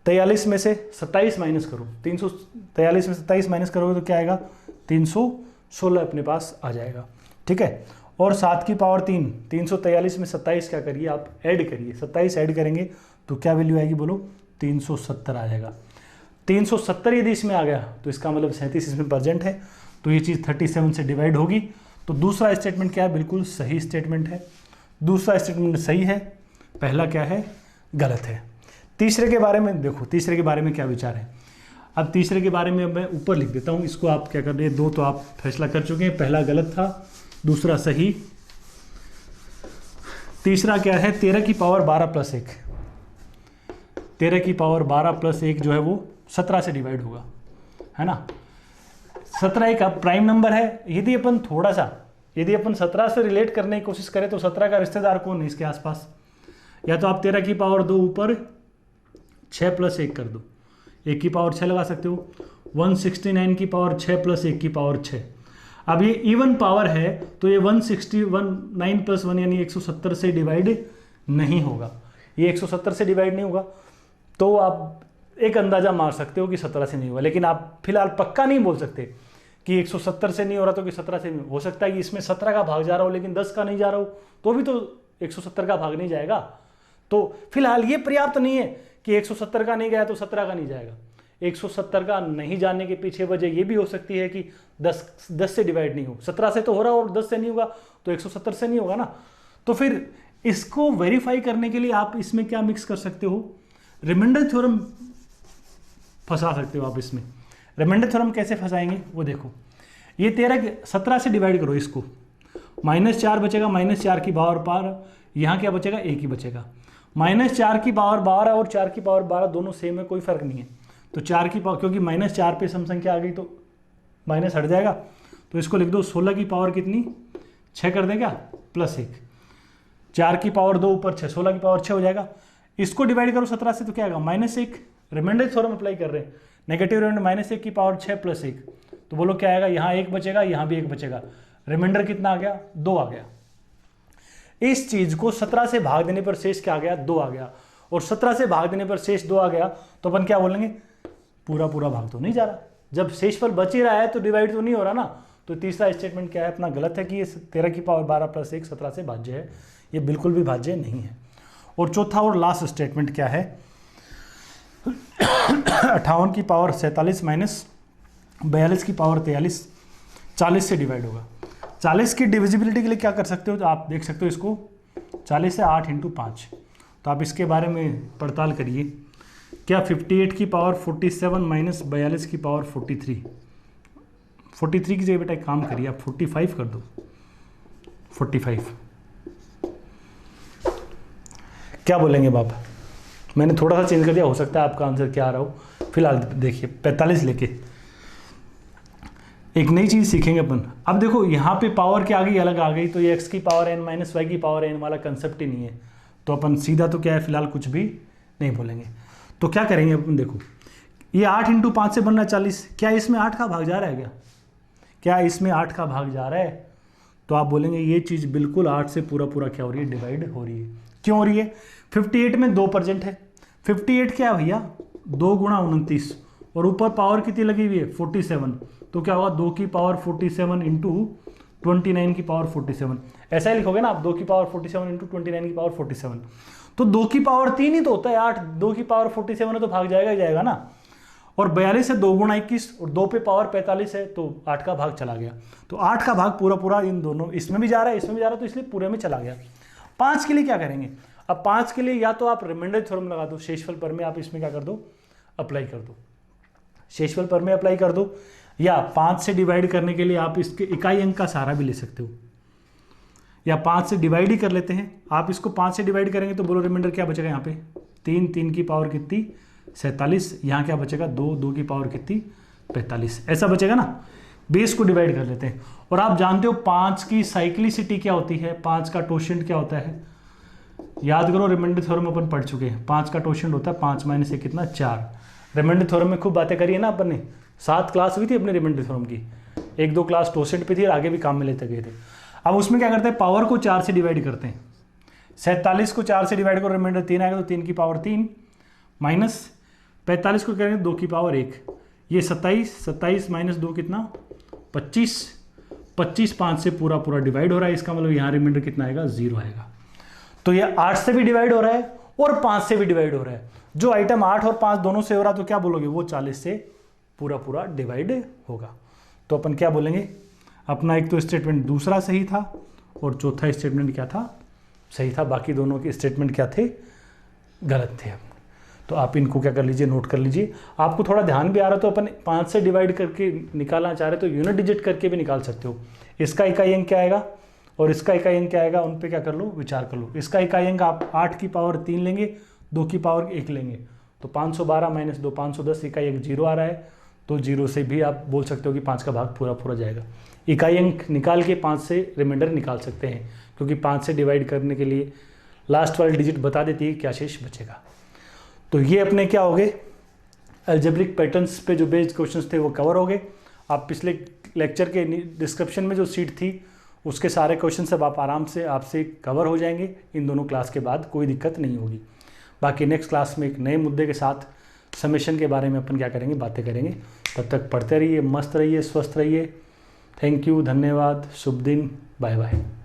43 में से 27 माइनस करो, 343 में 27 माइनस करोगे तो क्या आएगा 316 अपने पास आ जाएगा, ठीक है। और 7 की पावर 3, 343 में 27 क्या करिए आप ऐड करिए, 27 ऐड करेंगे तो क्या वैल्यू आएगी बोलो 370 आ जाएगा। 370 यदि इसमें आ गया तो इसका मतलब 37 इसमें प्रेजेंट है, तो ये चीज़ 37 से डिवाइड होगी। तो दूसरा स्टेटमेंट क्या है, बिल्कुल सही स्टेटमेंट है। दूसरा स्टेटमेंट सही है, पहला क्या है गलत है। तीसरे के बारे में देखो, तीसरे के बारे में क्या विचार है। अब तीसरे के बारे में मैं ऊपर लिख देता हूँ, इसको आप क्या कर रहे हैं, 2 तो आप फैसला कर चुके हैं, पहला गलत था दूसरा सही। तीसरा क्या है, 13 की पावर 12 प्लस 1, 13 की पावर 12 प्लस 1 जो है वो 17 से डिवाइड होगा, है ना। 17 एक प्राइम नंबर है। यदि अपन थोड़ा सा, यदि अपन 17 से रिलेट करने की कोशिश करें तो 17 का रिश्तेदार कौन है इसके आसपास, या तो आप 13 की पावर 2 ऊपर 6 प्लस 1 कर दो, 1 की पावर 6 लगा सकते हो। 169 की पावर 6 प्लस 1 की पावर 6। अब ये इवन पावर है तो ये 169 + 1 यानी 170 से डिवाइड नहीं होगा, ये 170 से डिवाइड नहीं होगा। तो आप एक अंदाजा मार सकते हो कि 17 से नहीं होगा, लेकिन आप फिलहाल पक्का नहीं बोल सकते कि 170 से नहीं हो रहा तो कि 17 से नहीं हो सकता है कि इसमें 17 का भाग जा रहा हो लेकिन 10 का नहीं जा रहा हो, तो भी तो 170 का भाग नहीं जाएगा। तो फिलहाल ये पर्याप्त नहीं है कि 170 का नहीं गया तो 17 का नहीं जाएगा। 170 का नहीं जाने के पीछे वजह ये भी हो सकती है कि 10 से डिवाइड नहीं हो, 17 से तो हो रहा हो और 10 से नहीं होगा तो 170 से नहीं होगा ना। तो फिर इसको वेरीफाई करने के लिए आप इसमें क्या मिक्स कर सकते हो, रिमाइंडर थ्योरम फंसा सकते हो आप इसमें। रिमाइंडर थ्योरम कैसे फंसाएंगे वो देखो, ये 17 से डिवाइड करो इसको, -4 बचेगा, -4 की पावर 12, यहाँ क्या बचेगा 1 ही बचेगा। -4 की पावर 12 और 4 की पावर 12 दोनों सेम है, कोई फर्क नहीं है। तो 4 की पावर, क्योंकि -4 पे सम संख्या आ गई तो माइनस हट जाएगा, तो इसको लिख दो 16 की पावर कितनी 6 कर देगा +1, 4 की पावर 2 ऊपर 6, 16 की पावर 6 हो जाएगा। इसको डिवाइड करो 17 से तो क्या आएगा -1, रिमाइंडर थ्योरम अप्लाई कर रहे हैं, नेगेटिव रिमाइंडर -1 की पावर 6 + 1, तो बोलो क्या आएगा, यहाँ 1 बचेगा, यहाँ भी 1 बचेगा, रिमाइंडर कितना आ गया 2 आ गया। इस चीज को 17 से भाग देने पर शेष क्या आ गया 2 आ गया, और 17 से भाग देने पर शेष 2 आ गया तो अपन क्या बोलेंगे, पूरा भाग तो नहीं जा रहा, जब शेषफल बच ही रहा है तो डिवाइड तो नहीं हो रहा ना। तो तीसरा स्टेटमेंट क्या है अपना गलत है कि ये 13 की पावर 12 + 1 17 से भाज्य है, ये बिल्कुल भी भाज्य नहीं है। और चौथा और लास्ट स्टेटमेंट क्या है, 58 की पावर 47 - 42 की पावर 43 40 से डिवाइड होगा। 40 की डिविजिबिलिटी के लिए क्या कर सकते हो, तो आप देख सकते हो इसको 40 से 8 × 5, तो आप इसके बारे में पड़ताल करिए। क्या 58 की पावर 47 - 42 की पावर 43 की जगह बेटा एक काम करिए आप 45 कर दो, 45 क्या बोलेंगे बाबा, मैंने थोड़ा सा चेंज कर दिया, हो सकता है आपका आंसर क्या आ रहा हो। फिलहाल देखिए 45 लेके एक नई चीज़ सीखेंगे अपन। अब देखो यहाँ पे पावर क्या आ गई, अलग आ गई, तो ये x की पावर n - y की पावर n वाला कंसेप्ट ही नहीं है, तो अपन सीधा तो क्या है फिलहाल कुछ भी नहीं बोलेंगे। तो क्या करेंगे अपन, देखो ये 8 × 5 से बनना 40, क्या इसमें 8 का भाग जा रहा है, क्या इसमें 8 का भाग जा रहा है, तो आप बोलेंगे ये चीज़ बिल्कुल 8 से पूरा क्या हो रही है, डिवाइड हो रही है। क्यों हो रही है, 58 में 2% है, 58 क्या है भैया 2 × 29, और ऊपर पावर कितनी लगी हुई है 47, तो क्या होगा 2 की पावर 47 × 29 की पावर 47, ऐसा ही लिखोगे ना आप, 2 की पावर 47 × 29 की पावर 47, तो 2 की पावर 3 ही तो होता है 8, 2 की पावर 47 है तो भाग जाएगा ही जाएगा ना। और 42 है 2 × 21 और 2 पे पावर 45 है तो 8 का भाग चला गया, तो 8 का भाग पूरा इन दोनों, इसमें भी जा रहा है इसमें भी जा रहा है, तो इसलिए पूरे में चला गया। 5 के लिए क्या करेंगे, अब 5 के लिए या तो आप रिमाइंडर थ्योरम लगा दो, शेषफल पर में आप इसमें क्या कर दो अप्लाई कर दो, शेषफल पर में अप्लाई कर दो, या 5 से डिवाइड करने के लिए आप इसके इकाई अंक का सहारा भी ले सकते हो, या 5 से डिवाइड ही कर लेते हैं। आप इसको 5 से डिवाइड करेंगे तो बोलो रिमाइंडर क्या बचेगा, यहाँ पे 3 की पावर कितनी 47, यहाँ क्या बचेगा 2 की पावर कितनी 45, ऐसा बचेगा ना। बेस को डिवाइड कर लेते हैं, और आप जानते हो 5 की साइक्लिसिटी क्या होती है, 5 का टोशेंट क्या होता है, याद करो रिमाइंडर थ्योरम अपन पढ़ चुके हैं, 5 का टोशेंट होता है 5 - 1 कितना 4। रिमाइंडर थ्योरम में खूब बातें करी है ना अपन ने, 7 क्लास हुई थी अपने रिमाइंडर थ्योरम की, 1-2 क्लास टोशेंट पे थी और आगे भी काम में लेते गए थे। अब उसमें क्या करते हैं, पावर को 4 से डिवाइड करते हैं, 47 को 4 से डिवाइड करो, रिमाइंडर 3 आएगा, तो 3 की पावर 3 माइनस 45 को करेंगे 2 की पावर 1, ये 27 - 2 कितना 25, 5 से पूरा डिवाइड हो रहा है, इसका मतलब यहाँ रिमाइंडर कितना आएगा 0 आएगा। तो ये 8 से भी डिवाइड हो रहा है और 5 से भी डिवाइड हो रहा है, जो आइटम 8 और 5 दोनों से हो रहा है तो क्या बोलोगे, वो 40 से पूरा डिवाइड होगा। तो अपन क्या बोलेंगे, अपना एक तो स्टेटमेंट दूसरा सही था और चौथा स्टेटमेंट क्या था सही था, बाकी दोनों के स्टेटमेंट क्या थे गलत थे। तो आप इनको क्या कर लीजिए, नोट कर लीजिए। आपको थोड़ा ध्यान भी आ रहा तो अपन 5 से डिवाइड करके निकालना चाह रहे तो यूनिट डिजिट करके भी निकाल सकते हो। इसका इकाई अंक क्या आएगा और इसका इकाई अंक क्या आएगा, उन पे क्या कर लो विचार कर लो। इसका इकाई अंक आप 8 की पावर 3 लेंगे, 2 की पावर 1 लेंगे, तो 512 - 2 510, इकाई अंक 0 आ रहा है, तो 0 से भी आप बोल सकते हो कि 5 का भाग पूरा जाएगा। इकाई अंक निकाल के 5 से रिमाइंडर निकाल सकते हैं, क्योंकि 5 से डिवाइड करने के लिए लास्ट वाली डिजिट बता देती है क्या शेष बचेगा। तो ये अपने क्या हो गए, अलजेब्रिक पैटर्न्स पे जो बेस्ड क्वेश्चंस थे वो कवर हो गए। आप पिछले लेक्चर के डिस्क्रिप्शन में जो सीट थी उसके सारे क्वेश्चन सब आप आराम से आपसे कवर हो जाएंगे इन दोनों क्लास के बाद, कोई दिक्कत नहीं होगी। बाकी नेक्स्ट क्लास में एक नए मुद्दे के साथ समेशन के बारे में अपन क्या करेंगे, बातें करेंगे। तब तक पढ़ते रहिए, मस्त रहिए, स्वस्थ रहिए। थैंक यू, धन्यवाद, शुभ दिन, बाय बाय।